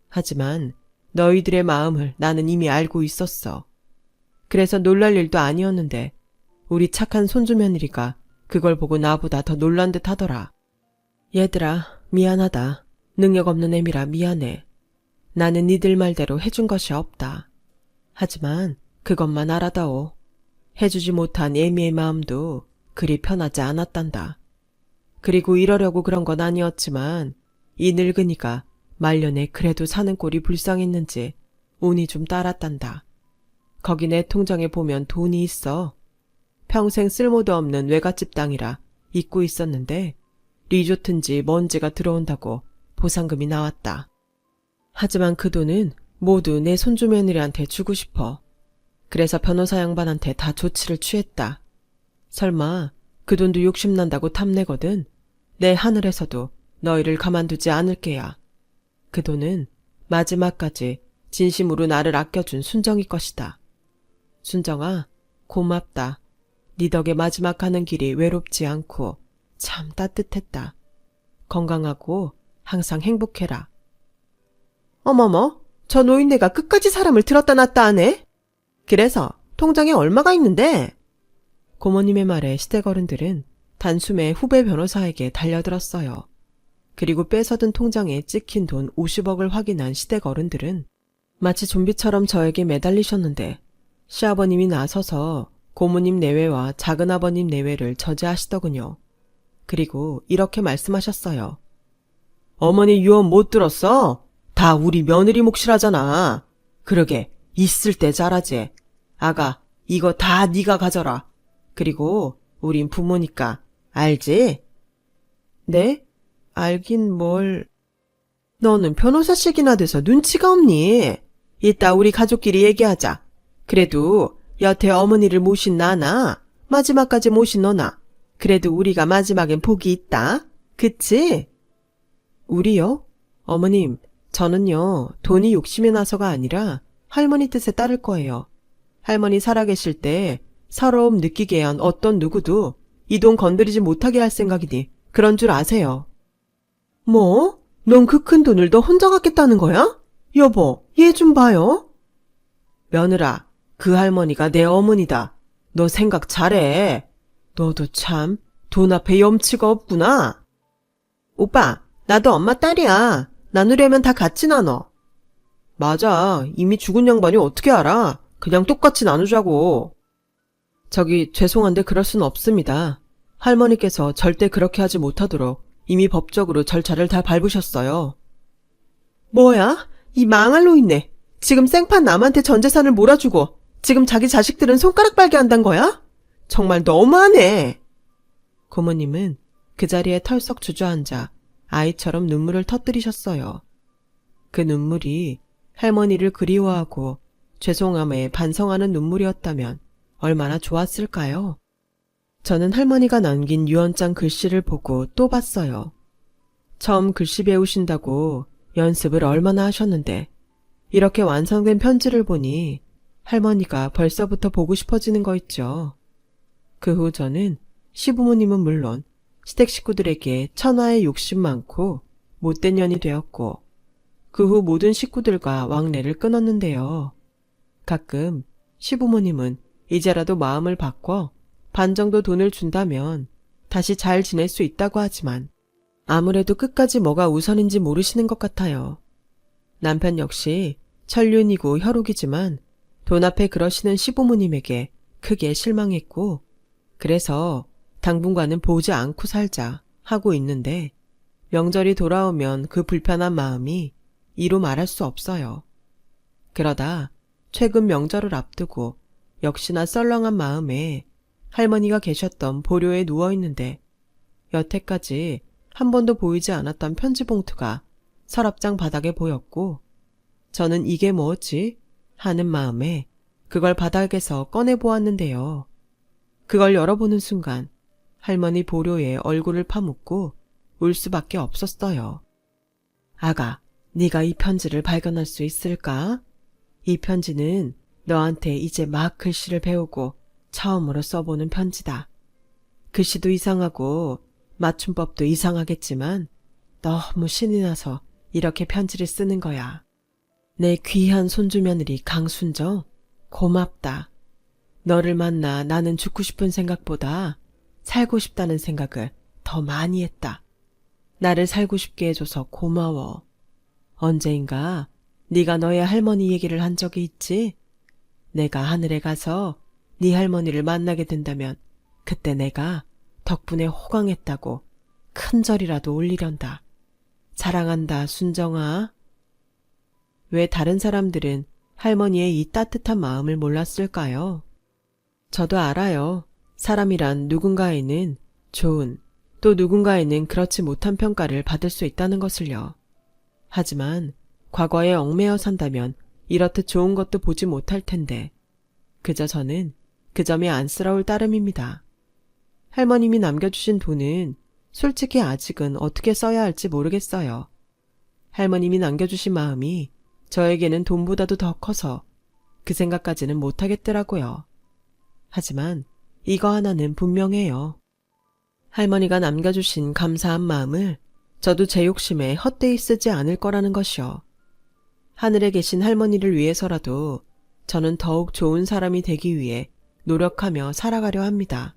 하지만 너희들의 마음을 나는 이미 알고 있었어. 그래서 놀랄 일도 아니었는데 우리 착한 손주 며느리가 그걸 보고 나보다 더 놀란 듯 하더라. 얘들아, 미안하다. 능력 없는 애미라 미안해. 나는 니들 말대로 해준 것이 없다. 하지만 그것만 알아다오. 해주지 못한 애미의 마음도 그리 편하지 않았단다. 그리고 이러려고 그런 건 아니었지만 이 늙은이가 말년에 그래도 사는 꼴이 불쌍했는지 운이 좀 따랐단다. 거기 내 통장에 보면 돈이 있어. 평생 쓸모도 없는 외갓집 땅이라 잊고 있었는데 리조트인지 뭔지가 들어온다고 보상금이 나왔다. 하지만 그 돈은 모두 내 손주 며느리한테 주고 싶어. 그래서 변호사 양반한테 다 조치를 취했다. 설마 그 돈도 욕심난다고 탐내거든. 내 하늘에서도 너희를 가만두지 않을 게야. 그 돈은 마지막까지 진심으로 나를 아껴준 순정이 것이다. 순정아, 고맙다. 네 덕에 마지막 가는 길이 외롭지 않고 참 따뜻했다. 건강하고 항상 행복해라. 어머머, 저 노인네가 끝까지 사람을 들었다 놨다 하네? 그래서 통장에 얼마가 있는데? 고모님의 말에 시댁 어른들은 단숨에 후배 변호사에게 달려들었어요. 그리고 뺏어든 통장에 찍힌 돈 50억을 확인한 시댁 어른들은 마치 좀비처럼 저에게 매달리셨는데 시아버님이 나서서 고모님 내외와 작은아버님 내외를 저지하시더군요. 그리고 이렇게 말씀하셨어요. 어머니 유언 못 들었어? 다 우리 며느리 몫이라잖아. 그러게 있을 때 잘하지. 아가, 이거 다 네가 가져라. 그리고 우린 부모니까 알지? 네? 알긴 뭘... 너는 변호사식이나 돼서 눈치가 없니? 이따 우리 가족끼리 얘기하자. 그래도 여태 어머니를 모신 나나 마지막까지 모신 너나 그래도 우리가 마지막엔 복이 있다. 그치? 우리요? 어머님, 저는요 돈이 욕심이 나서가 아니라 할머니 뜻에 따를 거예요. 할머니 살아계실 때 서러움 느끼게 한 어떤 누구도 이 돈 건드리지 못하게 할 생각이니 그런 줄 아세요. 뭐? 넌 그 큰 돈을 너 혼자 갖겠다는 거야? 여보, 얘 좀 봐요. 며느라, 그 할머니가 내 어머니다. 너 생각 잘해. 너도 참 돈 앞에 염치가 없구나. 오빠, 나도 엄마 딸이야. 나누려면 다 같이 나눠. 맞아. 이미 죽은 양반이 어떻게 알아. 그냥 똑같이 나누자고. 저기 죄송한데 그럴 순 없습니다. 할머니께서 절대 그렇게 하지 못하도록 이미 법적으로 절차를 다 밟으셨어요. 뭐야? 이 망할 노인네. 지금 생판 남한테 전 재산을 몰아주고 지금 자기 자식들은 손가락 빨게 한단 거야? 정말 너무하네. 고모님은 그 자리에 털썩 주저앉아 아이처럼 눈물을 터뜨리셨어요. 그 눈물이 할머니를 그리워하고 죄송함에 반성하는 눈물이었다면 얼마나 좋았을까요? 저는 할머니가 남긴 유언장 글씨를 보고 또 봤어요. 처음 글씨 배우신다고 연습을 얼마나 하셨는데 이렇게 완성된 편지를 보니 할머니가 벌써부터 보고 싶어지는 거 있죠. 그 후 저는 시부모님은 물론 시댁 식구들에게 천하의 욕심 많고 못된 년이 되었고 그 후 모든 식구들과 왕래를 끊었는데요. 가끔 시부모님은 이제라도 마음을 바꿔 반 정도 돈을 준다면 다시 잘 지낼 수 있다고 하지만 아무래도 끝까지 뭐가 우선인지 모르시는 것 같아요. 남편 역시 천륜이고 혈육이지만 돈 앞에 그러시는 시부모님에게 크게 실망했고 그래서 당분간은 보지 않고 살자 하고 있는데 명절이 돌아오면 그 불편한 마음이 이루 말할 수 없어요. 그러다 최근 명절을 앞두고 역시나 썰렁한 마음에 할머니가 계셨던 보료에 누워있는데 여태까지 한 번도 보이지 않았던 편지 봉투가 서랍장 바닥에 보였고 저는 이게 뭐지? 하는 마음에 그걸 바닥에서 꺼내보았는데요. 그걸 열어보는 순간 할머니 보료에 얼굴을 파묻고 울 수밖에 없었어요. 아가, 네가 이 편지를 발견할 수 있을까? 이 편지는 너한테 이제 막 글씨를 배우고 처음으로 써보는 편지다. 글씨도 이상하고 맞춤법도 이상하겠지만 너무 신이 나서 이렇게 편지를 쓰는 거야. 내 귀한 손주 며느리 강순정, 고맙다. 너를 만나 나는 죽고 싶은 생각보다 살고 싶다는 생각을 더 많이 했다. 나를 살고 싶게 해줘서 고마워. 언제인가 네가 너의 할머니 얘기를 한 적이 있지? 내가 하늘에 가서 네 할머니를 만나게 된다면 그때 내가 덕분에 호강했다고 큰 절이라도 올리련다. 사랑한다, 순정아. 왜 다른 사람들은 할머니의 이 따뜻한 마음을 몰랐을까요? 저도 알아요. 사람이란 누군가에는 좋은, 또 누군가에는 그렇지 못한 평가를 받을 수 있다는 것을요. 하지만 과거에 얽매여 산다면 이렇듯 좋은 것도 보지 못할 텐데 그저 저는 그 점이 안쓰러울 따름입니다. 할머님이 남겨주신 돈은 솔직히 아직은 어떻게 써야 할지 모르겠어요. 할머님이 남겨주신 마음이 저에게는 돈보다도 더 커서 그 생각까지는 못하겠더라고요. 하지만 이거 하나는 분명해요. 할머니가 남겨주신 감사한 마음을 저도 제 욕심에 헛되이 쓰지 않을 거라는 것이요. 하늘에 계신 할머니를 위해서라도 저는 더욱 좋은 사람이 되기 위해 노력하며 살아가려 합니다.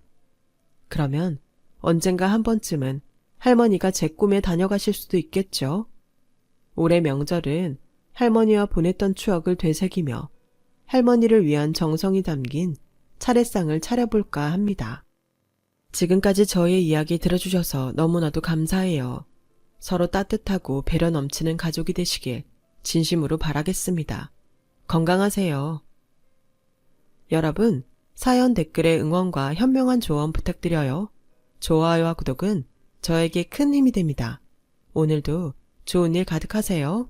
그러면 언젠가 한 번쯤은 할머니가 제 꿈에 다녀가실 수도 있겠죠. 올해 명절은 할머니와 보냈던 추억을 되새기며 할머니를 위한 정성이 담긴 차례상을 차려볼까 합니다. 지금까지 저의 이야기 들어주셔서 너무나도 감사해요. 서로 따뜻하고 배려 넘치는 가족이 되시길 진심으로 바라겠습니다. 건강하세요. 여러분, 사연 댓글에 응원과 현명한 조언 부탁드려요. 좋아요와 구독은 저에게 큰 힘이 됩니다. 오늘도 좋은 일 가득하세요.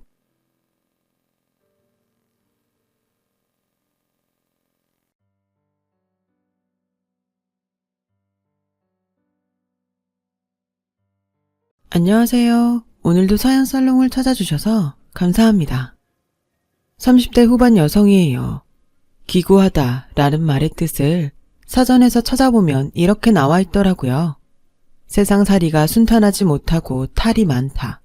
안녕하세요. 오늘도 사연 살롱을 찾아주셔서 감사합니다. 30대 후반 여성이에요. 기구하다 라는 말의 뜻을 사전에서 찾아보면 이렇게 나와 있더라고요. 세상살이가 순탄하지 못하고 탈이 많다.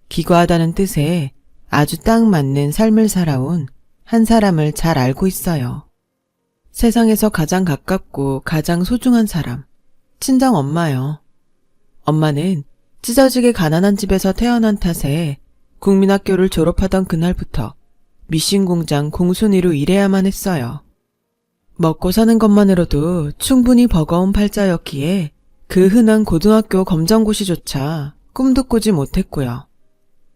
기구하다는 뜻에 아주 딱 맞는 삶을 살아온 한 사람을 잘 알고 있어요. 세상에서 가장 가깝고 가장 소중한 사람, 친정 엄마요. 엄마는 찢어지게 가난한 집에서 태어난 탓에 국민학교를 졸업하던 그날부터 미신 공장 공순이로 일해야만 했어요. 먹고 사는 것만으로도 충분히 버거운 팔자였기에 그 흔한 고등학교 검정고시조차 꿈도 꾸지 못했고요.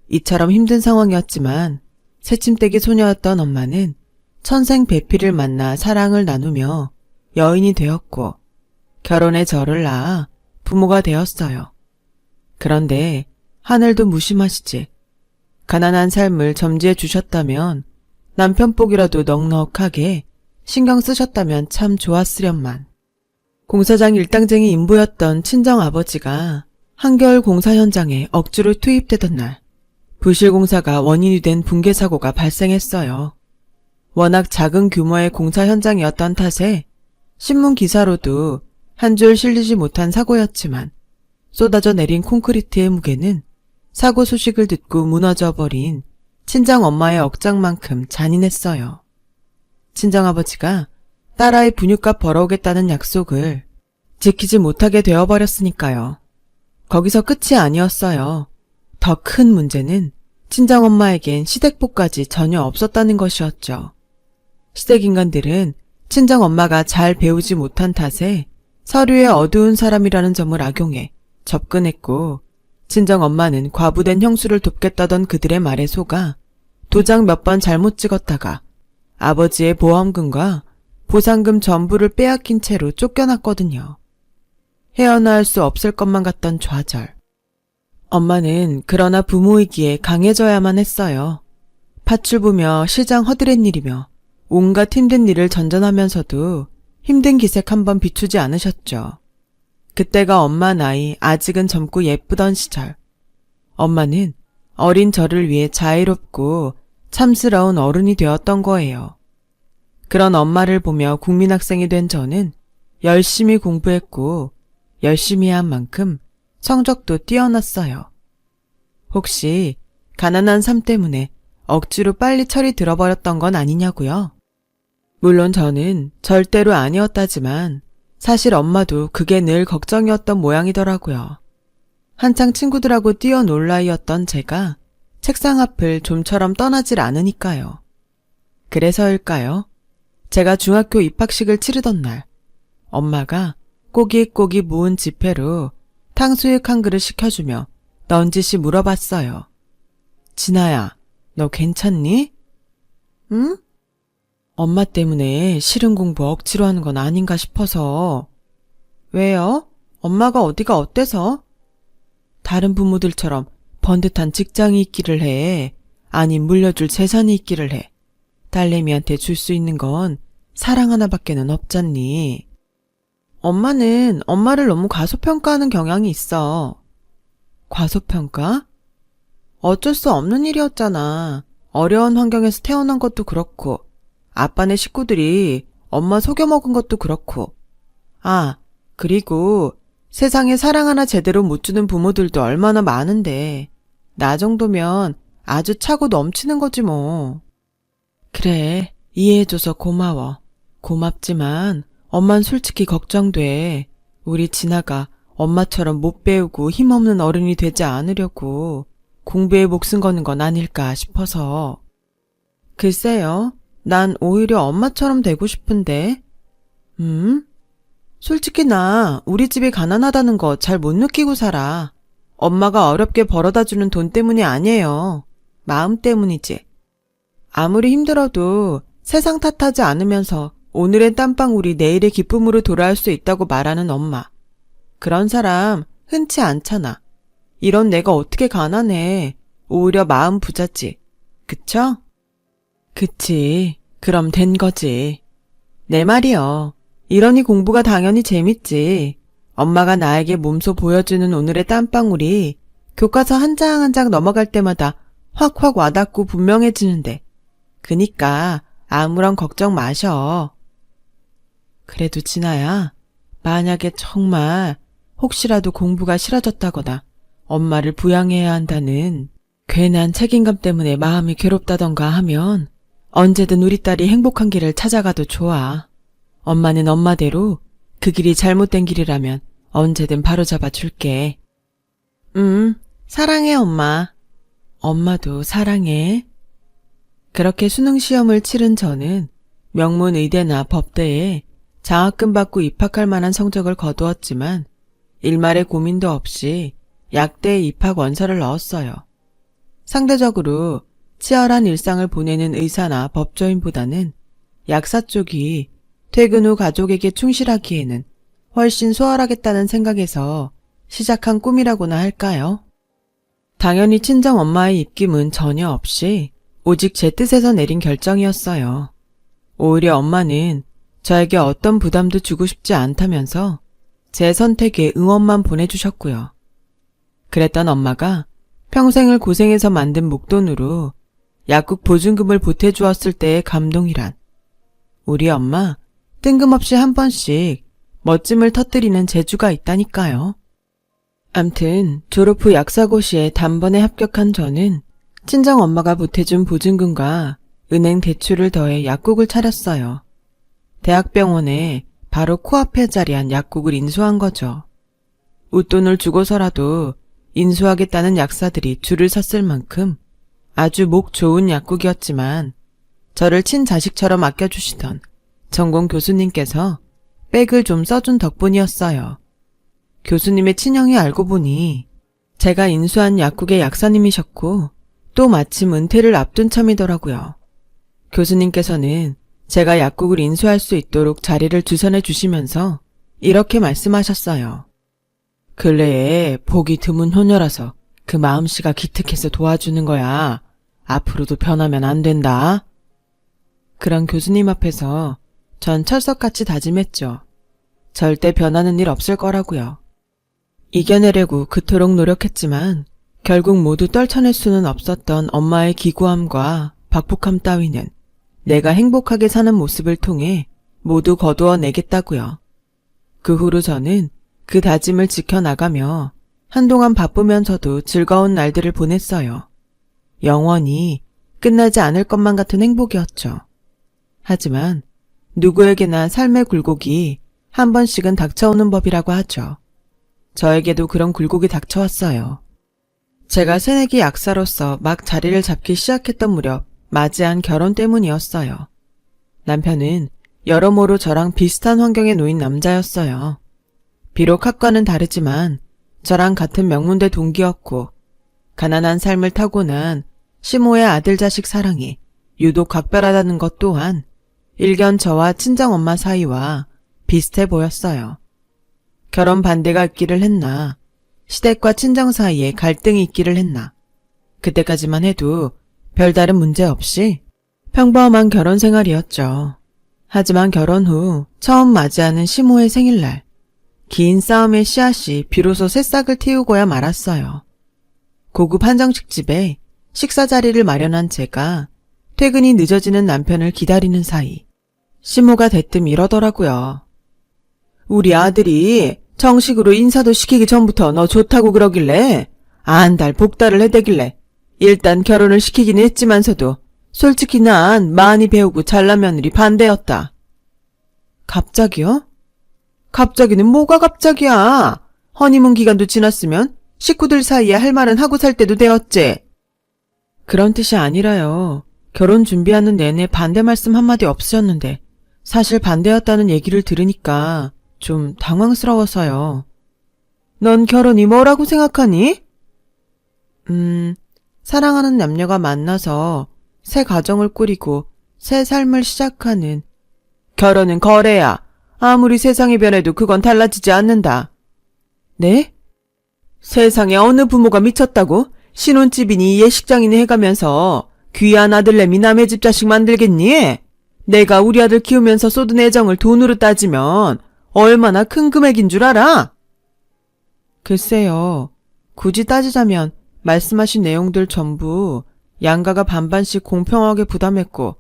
이처럼 힘든 상황이었지만 새침대기 소녀였던 엄마는 천생배필을 만나 사랑을 나누며 여인이 되었고 결혼해 저를 낳아 부모가 되었어요. 그런데 하늘도 무심하시지. 가난한 삶을 점지해 주셨다면 남편복이라도 넉넉하게 신경 쓰셨다면 참 좋았으련만. 공사장 일당쟁이 인부였던 친정아버지가 한겨울 공사 현장에 억지로 투입되던 날 부실공사가 원인이 된 붕괴사고가 발생했어요. 워낙 작은 규모의 공사 현장이었던 탓에 신문 기사로도 한 줄 실리지 못한 사고였지만 쏟아져 내린 콘크리트의 무게는 사고 소식을 듣고 무너져버린 친정엄마의 억장만큼 잔인했어요. 친정아버지가 딸아이 분유값 벌어오겠다는 약속을 지키지 못하게 되어버렸으니까요. 거기서 끝이 아니었어요. 더 큰 문제는 친정엄마에겐 시댁복까지 전혀 없었다는 것이었죠. 시댁인간들은 친정엄마가 잘 배우지 못한 탓에 서류에 어두운 사람이라는 점을 악용해 접근했고 친정엄마는 과부된 형수를 돕겠다던 그들의 말에 속아 도장 몇 번 잘못 찍었다가 아버지의 보험금과 보상금 전부를 빼앗긴 채로 쫓겨났거든요. 헤어나올 수 없을 것만 같던 좌절. 엄마는 그러나 부모이기에 강해져야만 했어요. 팥줄 보며 시장 허드렛 일이며 온갖 힘든 일을 전전하면서도 힘든 기색 한번 비추지 않으셨죠. 그때가 엄마 나이 아직은 젊고 예쁘던 시절. 엄마는 어린 저를 위해 자애롭고 참스러운 어른이 되었던 거예요. 그런 엄마를 보며 국민학생이 된 저는 열심히 공부했고 열심히 한 만큼 성적도 뛰어났어요. 혹시 가난한 삶 때문에 억지로 빨리 철이 들어버렸던 건 아니냐고요? 물론 저는 절대로 아니었다지만 사실 엄마도 그게 늘 걱정이었던 모양이더라고요. 한창 친구들하고 뛰어놀 나이였던 제가 책상 앞을 좀처럼 떠나질 않으니까요. 그래서일까요? 제가 중학교 입학식을 치르던 날 엄마가 꼬깃꼬깃 모은 지폐로 탕수육 한 그릇 시켜주며 넌지시 물어봤어요. 진아야, 너 괜찮니? 응? 엄마 때문에 싫은 공부 억지로 하는 건 아닌가 싶어서. 왜요? 엄마가 어디가 어때서? 다른 부모들처럼 번듯한 직장이 있기를 해. 아니 물려줄 재산이 있기를 해. 딸내미한테 줄 수 있는 건 사랑 하나밖에는 없잖니. 엄마는 엄마를 너무 과소평가하는 경향이 있어. 과소평가? 어쩔 수 없는 일이었잖아. 어려운 환경에서 태어난 것도 그렇고, 아빠네 식구들이 엄마 속여먹은 것도 그렇고. 아, 그리고 세상에 사랑 하나 제대로 못 주는 부모들도 얼마나 많은데, 나 정도면 아주 차고 넘치는 거지 뭐. 그래, 이해해줘서 고마워. 고맙지만 엄만 솔직히 걱정돼. 우리 진아가 엄마처럼 못 배우고 힘없는 어른이 되지 않으려고 공부에 목숨 거는 건 아닐까 싶어서. 글쎄요, 난 오히려 엄마처럼 되고 싶은데. 솔직히 나 우리 집이 가난하다는 거 잘 못 느끼고 살아. 엄마가 어렵게 벌어다 주는 돈 때문이 아니에요. 마음 때문이지. 아무리 힘들어도 세상 탓하지 않으면서 오늘의 땀방울이 내일의 기쁨으로 돌아올 수 있다고 말하는 엄마. 그런 사람 흔치 않잖아. 이런 내가 어떻게 가난해. 오히려 마음 부자지. 그쵸? 그치. 그럼 된 거지. 내 말이요. 이러니 공부가 당연히 재밌지. 엄마가 나에게 몸소 보여주는 오늘의 땀방울이 교과서 한 장 한 장 넘어갈 때마다 확확 와닿고 분명해지는데. 그니까 아무런 걱정 마셔. 그래도 진아야, 만약에 정말 혹시라도 공부가 싫어졌다거나 엄마를 부양해야 한다는 괜한 책임감 때문에 마음이 괴롭다던가 하면 언제든 우리 딸이 행복한 길을 찾아가도 좋아. 엄마는 엄마대로 그 길이 잘못된 길이라면 언제든 바로잡아 줄게. 사랑해 엄마. 엄마도 사랑해. 그렇게 수능 시험을 치른 저는 명문 의대나 법대에 장학금 받고 입학할 만한 성적을 거두었지만 일말의 고민도 없이 약대에 입학 원서를 넣었어요. 상대적으로 치열한 일상을 보내는 의사나 법조인보다는 약사 쪽이 퇴근 후 가족에게 충실하기에는 훨씬 수월하겠다는 생각에서 시작한 꿈이라고나 할까요? 당연히 친정 엄마의 입김은 전혀 없이 오직 제 뜻에서 내린 결정이었어요. 오히려 엄마는 저에게 어떤 부담도 주고 싶지 않다면서 제 선택에 응원만 보내주셨고요. 그랬던 엄마가 평생을 고생해서 만든 목돈으로 약국 보증금을 보태주었을 때의 감동이란, 우리 엄마 뜬금없이 한 번씩 멋짐을 터뜨리는 재주가 있다니까요. 암튼 졸업 후 약사고시에 단번에 합격한 저는 친정 엄마가 보태준 보증금과 은행 대출을 더해 약국을 차렸어요. 대학병원에 바로 코앞에 자리한 약국을 인수한 거죠. 웃돈을 주고서라도 인수하겠다는 약사들이 줄을 섰을 만큼 아주 목 좋은 약국이었지만 저를 친자식처럼 아껴주시던 전공 교수님께서 백을 좀 써준 덕분이었어요. 교수님의 친형이 알고 보니 제가 인수한 약국의 약사님이셨고 또 마침 은퇴를 앞둔 참이더라고요. 교수님께서는 제가 약국을 인수할 수 있도록 자리를 주선해 주시면서 이렇게 말씀하셨어요. 근래에 복이 드문 효녀라서 그 마음씨가 기특해서 도와주는 거야. 앞으로도 변하면 안 된다. 그런 교수님 앞에서 전 철석같이 다짐했죠. 절대 변하는 일 없을 거라고요. 이겨내려고 그토록 노력했지만 결국 모두 떨쳐낼 수는 없었던 엄마의 기구함과 박복함 따위는 내가 행복하게 사는 모습을 통해 모두 거두어내겠다고요. 그 후로 저는 그 다짐을 지켜나가며 한동안 바쁘면서도 즐거운 날들을 보냈어요. 영원히 끝나지 않을 것만 같은 행복이었죠. 하지만 누구에게나 삶의 굴곡이 한 번씩은 닥쳐오는 법이라고 하죠. 저에게도 그런 굴곡이 닥쳐왔어요. 제가 새내기 약사로서 막 자리를 잡기 시작했던 무렵 맞이한 결혼 때문이었어요. 남편은 여러모로 저랑 비슷한 환경에 놓인 남자였어요. 비록 학과는 다르지만 저랑 같은 명문대 동기였고 가난한 삶을 타고난 시모의 아들 자식 사랑이 유독 각별하다는 것 또한 일견 저와 친정엄마 사이와 비슷해 보였어요. 결혼 반대가 있기를 했나, 시댁과 친정 사이에 갈등이 있기를 했나, 그때까지만 해도 별다른 문제 없이 평범한 결혼 생활이었죠. 하지만 결혼 후 처음 맞이하는 시모의 생일날, 긴 싸움의 씨앗이 비로소 새싹을 틔우고야 말았어요. 고급 한정식 집에 식사 자리를 마련한 제가 퇴근이 늦어지는 남편을 기다리는 사이 시모가 대뜸 이러더라고요. 우리 아들이 정식으로 인사도 시키기 전부터 너 좋다고 그러길래 안달 복달을 해대길래 일단 결혼을 시키긴 했지만서도 솔직히 난 많이 배우고 잘난 며느리 반대였다. 갑자기요? 갑자기는 뭐가 갑자기야. 허니문 기간도 지났으면 식구들 사이에 할 말은 하고 살 때도 되었지. 그런 뜻이 아니라요. 결혼 준비하는 내내 반대 말씀 한마디 없으셨는데 사실 반대였다는 얘기를 들으니까 좀 당황스러워서요. 넌 결혼이 뭐라고 생각하니? 사랑하는 남녀가 만나서 새 가정을 꾸리고 새 삶을 시작하는. 결혼은 거래야. 아무리 세상이 변해도 그건 달라지지 않는다. 네? 세상에 어느 부모가 미쳤다고 신혼집이니 예식장이니 해가면서 귀한 아들내미 남의 집 자식 만들겠니? 내가 우리 아들 키우면서 쏟은 애정을 돈으로 따지면 얼마나 큰 금액인 줄 알아? 글쎄요. 굳이 따지자면 말씀하신 내용들 전부 양가가 반반씩 공평하게 부담했고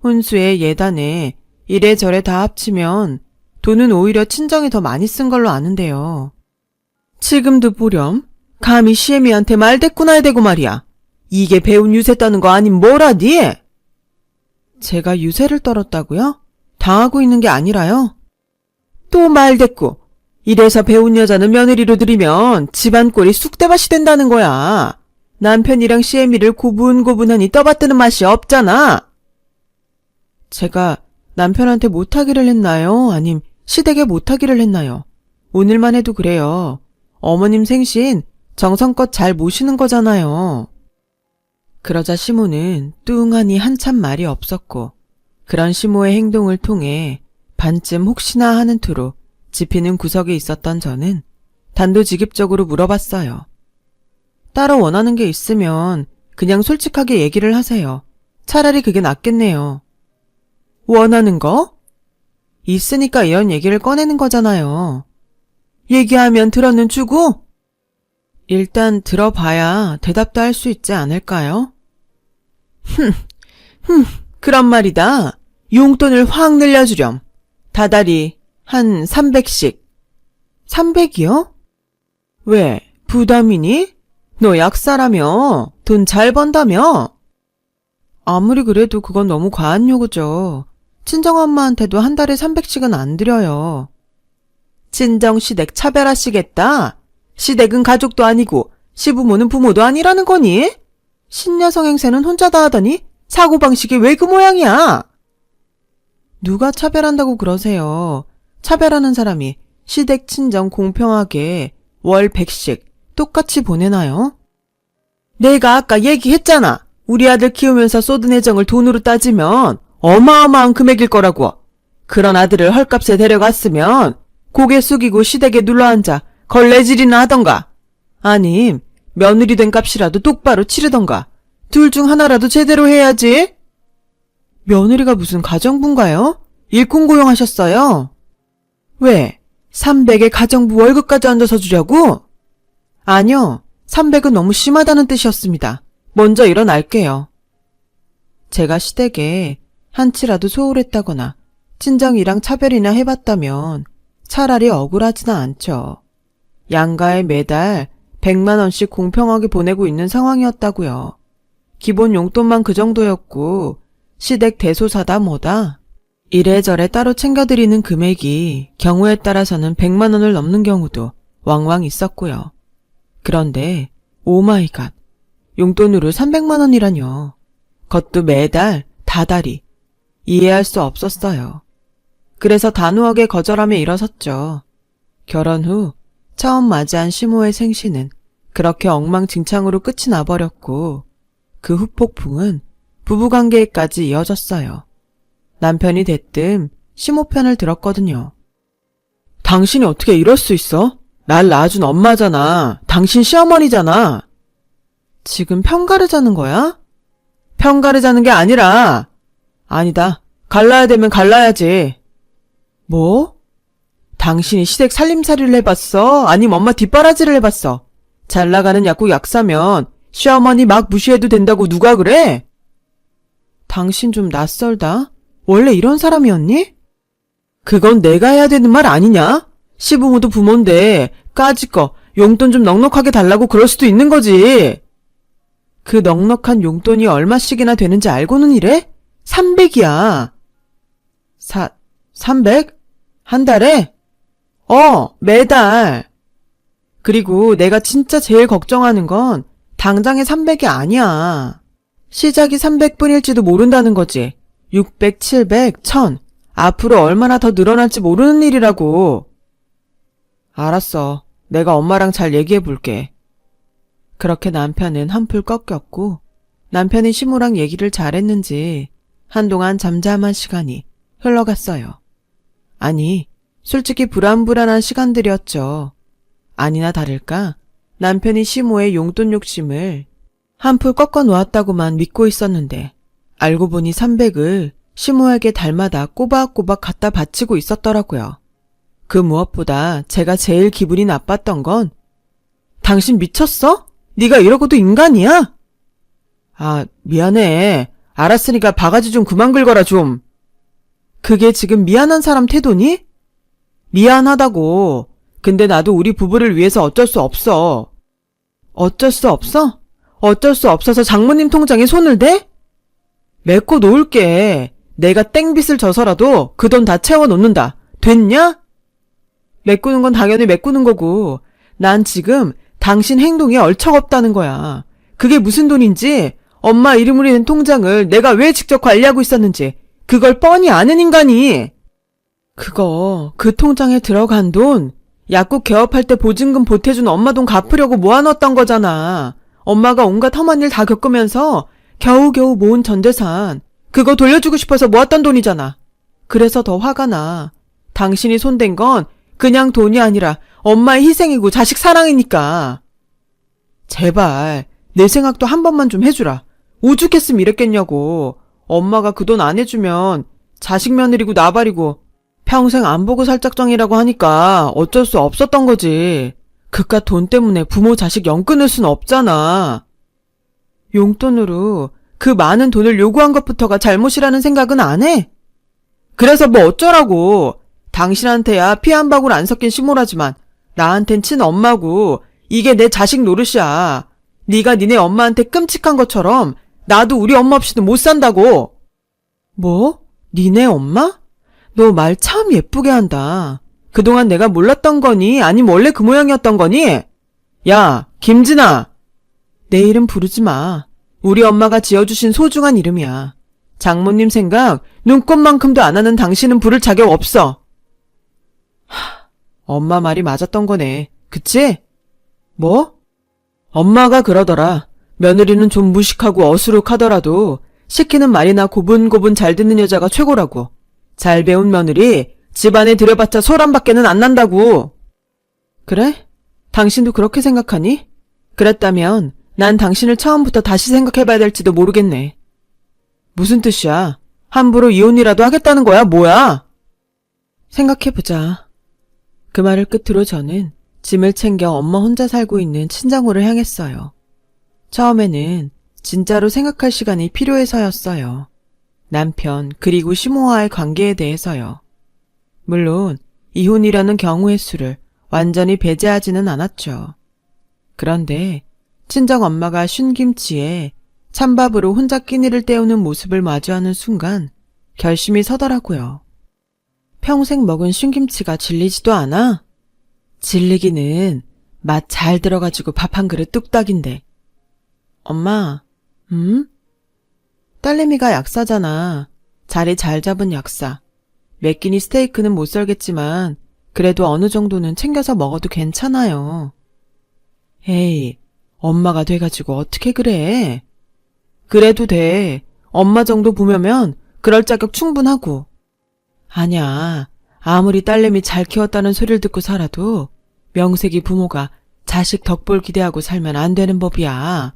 혼수에 예단에 이래저래 다 합치면 돈은 오히려 친정이 더 많이 쓴 걸로 아는데요. 지금도 보렴. 감히 시애미한테 말대꾸나 해대고 말이야. 이게 배운 유세 떠는 거 아님 뭐라니? 제가 유세를 떨었다고요? 당하고 있는 게 아니라요? 또 말대꾸. 이래서 배운 여자는 며느리로 들이면 집안 꼴이 쑥대밭이 된다는 거야. 남편이랑 시애미를 고분고분하니 떠받드는 맛이 없잖아. 제가 남편한테 못하기를 했나요? 아님 시댁에 못하기를 했나요? 오늘만 해도 그래요. 어머님 생신 정성껏 잘 모시는 거잖아요. 그러자 시모는 뚱하니 한참 말이 없었고 그런 시모의 행동을 통해 반쯤 혹시나 하는 투로 지피는 구석에 있었던 저는 단도직입적으로 물어봤어요. 따로 원하는 게 있으면 그냥 솔직하게 얘기를 하세요. 차라리 그게 낫겠네요. 원하는 거? 있으니까 이런 얘기를 꺼내는 거잖아요. 얘기하면 들어는 주고? 일단 들어봐야 대답도 할 수 있지 않을까요? 그런 말이다. 용돈을 확 늘려주렴. 다달이 한 300씩. 300이요? 왜? 부담이니? 너 약사라며? 돈 잘 번다며? 아무리 그래도 그건 너무 과한 요구죠. 친정엄마한테도 한 달에 300씩은 안 드려요. 친정 시댁 차별하시겠다? 시댁은 가족도 아니고 시부모는 부모도 아니라는 거니? 신여성 행세는 혼자 다 하더니 사고방식이 왜 그 모양이야? 누가 차별한다고 그러세요? 차별하는 사람이 시댁 친정 공평하게 월 100씩 똑같이 보내나요? 내가 아까 얘기했잖아. 우리 아들 키우면서 쏟은 애정을 돈으로 따지면 어마어마한 금액일 거라고. 그런 아들을 헐값에 데려갔으면 고개 숙이고 시댁에 눌러앉아 걸레질이나 하던가. 아님 며느리 된 값이라도 똑바로 치르던가. 둘 중 하나라도 제대로 해야지. 며느리가 무슨 가정부인가요? 일꾼 고용하셨어요? 왜? 300에 가정부 월급까지 얹어서 주려고? 아니요. 300은 너무 심하다는 뜻이었습니다. 먼저 일어날게요. 제가 시댁에 한치라도 소홀했다거나 친정이랑 차별이나 해봤다면 차라리 억울하지는 않죠. 양가에 매달 100만 원씩 공평하게 보내고 있는 상황이었다고요. 기본 용돈만 그 정도였고 시댁 대소사다 뭐다. 이래저래 따로 챙겨드리는 금액이 경우에 따라서는 100만 원을 넘는 경우도 왕왕 있었고요. 그런데 오마이갓, 용돈으로 300만 원이라뇨. 그것도 매달 다달이. 이해할 수 없었어요. 그래서 단호하게 거절하며 일어섰죠. 결혼 후 처음 맞이한 시모의 생신은 그렇게 엉망진창으로 끝이 나버렸고 그 후폭풍은 부부관계에까지 이어졌어요. 남편이 대뜸 시모 편을 들었거든요. 당신이 어떻게 이럴 수 있어? 날 낳아준 엄마잖아. 당신 시어머니잖아. 지금 편가르자는 거야? 편가르자는 게 아니라 아니다. 갈라야 되면 갈라야지. 뭐? 당신이 시댁 살림살이를 해봤어? 아니면 엄마 뒷바라지를 해봤어? 잘 나가는 약국 약사면 시어머니 막 무시해도 된다고 누가 그래? 당신 좀 낯설다. 원래 이런 사람이었니? 그건 내가 해야 되는 말 아니냐? 시부모도 부모인데 까짓 거 용돈 좀 넉넉하게 달라고 그럴 수도 있는 거지. 그 넉넉한 용돈이 얼마씩이나 되는지 알고는 이래? 300이야. 300? 한 달에? 매달. 그리고 내가 진짜 제일 걱정하는 건 당장의 300이 아니야. 시작이 300분일지도 모른다는 거지. 600, 700, 1000. 앞으로 얼마나 더 늘어날지 모르는 일이라고. 알았어. 내가 엄마랑 잘 얘기해 볼게. 그렇게 남편은 한풀 꺾였고 남편이 시모랑 얘기를 잘했는지 한동안 잠잠한 시간이 흘러갔어요. 아니, 솔직히 불안불안한 시간들이었죠. 아니나 다를까 남편이 시모의 용돈 욕심을 한풀 꺾어 놓았다고만 믿고 있었는데 알고 보니 300을 시모에게 달마다 꼬박꼬박 갖다 바치고 있었더라고요. 그 무엇보다 제가 제일 기분이 나빴던 건 당신 미쳤어? 네가 이러고도 인간이야? 아, 미안해. 알았으니까 바가지 좀 그만 긁어라 좀. 그게 지금 미안한 사람 태도니? 미안하다고. 근데 나도 우리 부부를 위해서 어쩔 수 없어. 어쩔 수 없어? 어쩔 수 없어서 장모님 통장에 손을 대? 메꿔 놓을게. 내가 땡빚을 져서라도 그 돈 다 채워 놓는다. 됐냐? 메꾸는 건 당연히 메꾸는 거고 난 지금 당신 행동이 얼척없다는 거야. 그게 무슨 돈인지 엄마 이름으로 된 통장을 내가 왜 직접 관리하고 있었는지 그걸 뻔히 아는 인간이. 그 통장에 들어간 돈 약국 개업할 때 보증금 보태준 엄마 돈 갚으려고 모아놨던 거잖아. 엄마가 온갖 험한 일 다 겪으면서 겨우겨우 모은 전재산 그거 돌려주고 싶어서 모았던 돈이잖아. 그래서 더 화가 나. 당신이 손댄 건 그냥 돈이 아니라 엄마의 희생이고 자식 사랑이니까. 제발 내 생각도 한 번만 좀 해주라. 오죽했으면 이랬겠냐고. 엄마가 그 돈 안 해주면 자식 며느리고 나발이고 평생 안 보고 살 작정이라고 하니까 어쩔 수 없었던 거지. 그깟 돈 때문에 부모 자식 연 끊을 순 없잖아. 용돈으로 그 많은 돈을 요구한 것부터가 잘못이라는 생각은 안 해? 그래서 뭐 어쩌라고. 당신한테야 피 한 방울 안 섞인 시모라지만 나한텐 친엄마고 이게 내 자식 노릇이야. 네가 니네 엄마한테 끔찍한 것처럼 나도 우리 엄마 없이는 못 산다고. 뭐? 니네 엄마? 너 말 참 예쁘게 한다. 그동안 내가 몰랐던 거니? 아니면 원래 그 모양이었던 거니? 야, 김진아. 내 이름 부르지 마. 우리 엄마가 지어주신 소중한 이름이야. 장모님 생각 눈꼽만큼도 안 하는 당신은 부를 자격 없어. 엄마 말이 맞았던 거네. 그치? 뭐? 엄마가 그러더라. 며느리는 좀 무식하고 어수룩하더라도 시키는 말이나 고분고분 잘 듣는 여자가 최고라고. 잘 배운 며느리 집안에 들여봤자 소란밖에는 안 난다고. 그래? 당신도 그렇게 생각하니? 그랬다면 난 당신을 처음부터 다시 생각해봐야 될지도 모르겠네. 무슨 뜻이야? 함부로 이혼이라도 하겠다는 거야? 뭐야? 생각해보자. 그 말을 끝으로 저는 짐을 챙겨 엄마 혼자 살고 있는 친정으로 향했어요. 처음에는 진짜로 생각할 시간이 필요해서였어요. 남편 그리고 시모와의 관계에 대해서요. 물론 이혼이라는 경우의 수를 완전히 배제하지는 않았죠. 그런데 친정엄마가 쉰김치에 찬밥으로 혼자 끼니를 때우는 모습을 마주하는 순간 결심이 서더라고요. 평생 먹은 쉰김치가 질리지도 않아? 질리기는 맛 잘 들어가지고 밥 한 그릇 뚝딱인데. 엄마, 딸내미가 약사잖아. 자리 잘 잡은 약사. 매 끼니 스테이크는 못 썰겠지만 그래도 어느 정도는 챙겨서 먹어도 괜찮아요. 에이, 엄마가 돼가지고 어떻게 그래? 그래도 돼. 엄마 정도 보면 그럴 자격 충분하고. 아냐, 아무리 딸내미 잘 키웠다는 소리를 듣고 살아도 명색이 부모가 자식 덕볼 기대하고 살면 안 되는 법이야.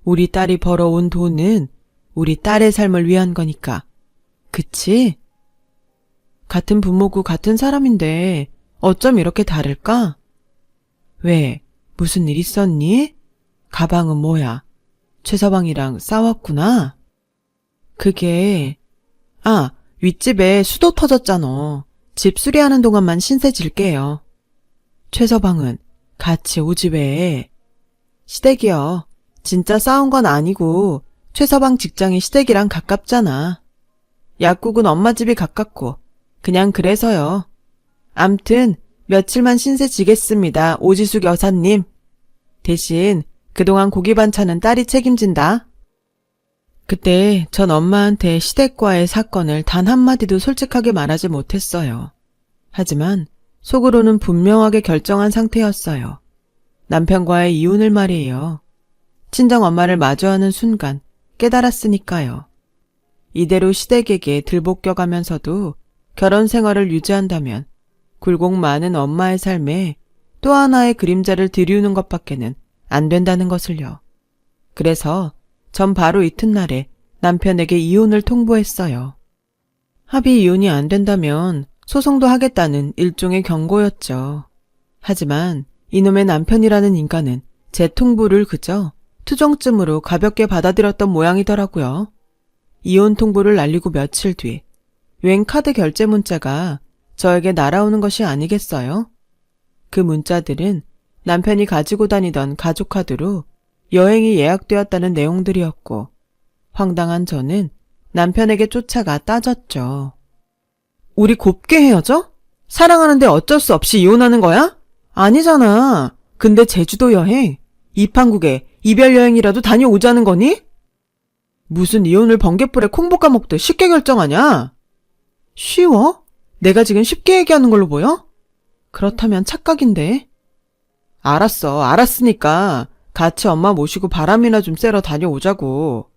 우리 딸이 벌어온 돈은 우리 딸의 삶을 위한 거니까. 그치? 같은 부모고 같은 사람인데 어쩜 이렇게 다를까? 왜? 무슨 일 있었니? 가방은 뭐야? 최서방이랑 싸웠구나? 그게... 윗집에 수도 터졌잖아. 집 수리하는 동안만 신세 질게요. 최서방은 같이 오지 왜? 시댁이요. 진짜 싸운 건 아니고 최서방 직장이 시댁이랑 가깝잖아. 약국은 엄마 집이 가깝고 그냥 그래서요. 암튼 며칠만 신세 지겠습니다. 오지숙 여사님. 대신 그동안 고기 반찬은 딸이 책임진다. 그때 전 엄마한테 시댁과의 사건을 단 한마디도 솔직하게 말하지 못했어요. 하지만 속으로는 분명하게 결정한 상태였어요. 남편과의 이혼을 말이에요. 친정엄마를 마주하는 순간 깨달았으니까요. 이대로 시댁에게 들볶여가면서도 결혼 생활을 유지한다면 굴곡 많은 엄마의 삶에 또 하나의 그림자를 들이우는 것밖에는 안 된다는 것을요. 그래서 전 바로 이튿날에 남편에게 이혼을 통보했어요. 합의 이혼이 안 된다면 소송도 하겠다는 일종의 경고였죠. 하지만 이놈의 남편이라는 인간은 제 통보를 그저 투정쯤으로 가볍게 받아들였던 모양이더라고요. 이혼 통보를 날리고 며칠 뒤 웬 카드 결제 문자가 저에게 날아오는 것이 아니겠어요? 그 문자들은 남편이 가지고 다니던 가족카드로 여행이 예약되었다는 내용들이었고 황당한 저는 남편에게 쫓아가 따졌죠. 우리 곱게 헤어져? 사랑하는데 어쩔 수 없이 이혼하는 거야? 아니잖아. 근데 제주도 여행, 입항국에 이별 여행이라도 다녀오자는 거니? 무슨 이혼을 번갯불에 콩 볶아 먹듯 쉽게 결정하냐? 쉬워? 내가 지금 쉽게 얘기하는 걸로 보여? 그렇다면 착각인데. 알았으니까 같이 엄마 모시고 바람이나 좀 쐬러 다녀오자고.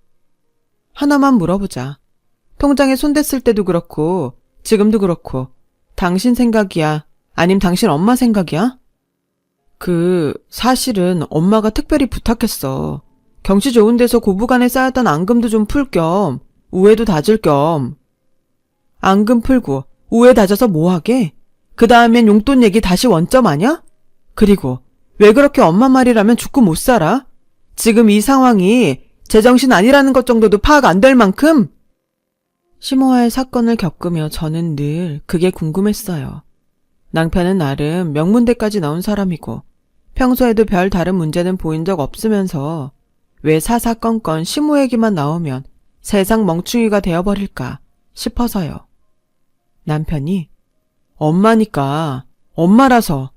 하나만 물어보자. 통장에 손 댔을 때도 그렇고 지금도 그렇고 당신 생각이야? 아님 당신 엄마 생각이야? 사실은 엄마가 특별히 부탁했어. 경치 좋은 데서 고부간에 쌓였던 앙금도 좀 풀 겸 우애도 다질 겸. 앙금 풀고 우애 다져서 뭐하게? 그 다음엔 용돈 얘기 다시 원점 아냐? 그리고 왜 그렇게 엄마 말이라면 죽고 못 살아? 지금 이 상황이 제정신 아니라는 것 정도도 파악 안 될 만큼? 심호와의 사건을 겪으며 저는 늘 그게 궁금했어요. 남편은 나름 명문대까지 나온 사람이고 평소에도 별 다른 문제는 보인 적 없으면서 왜 사사건건 심호 얘기만 나오면 세상 멍충이가 되어버릴까 싶어서요. 남편이 엄마니까 엄마라서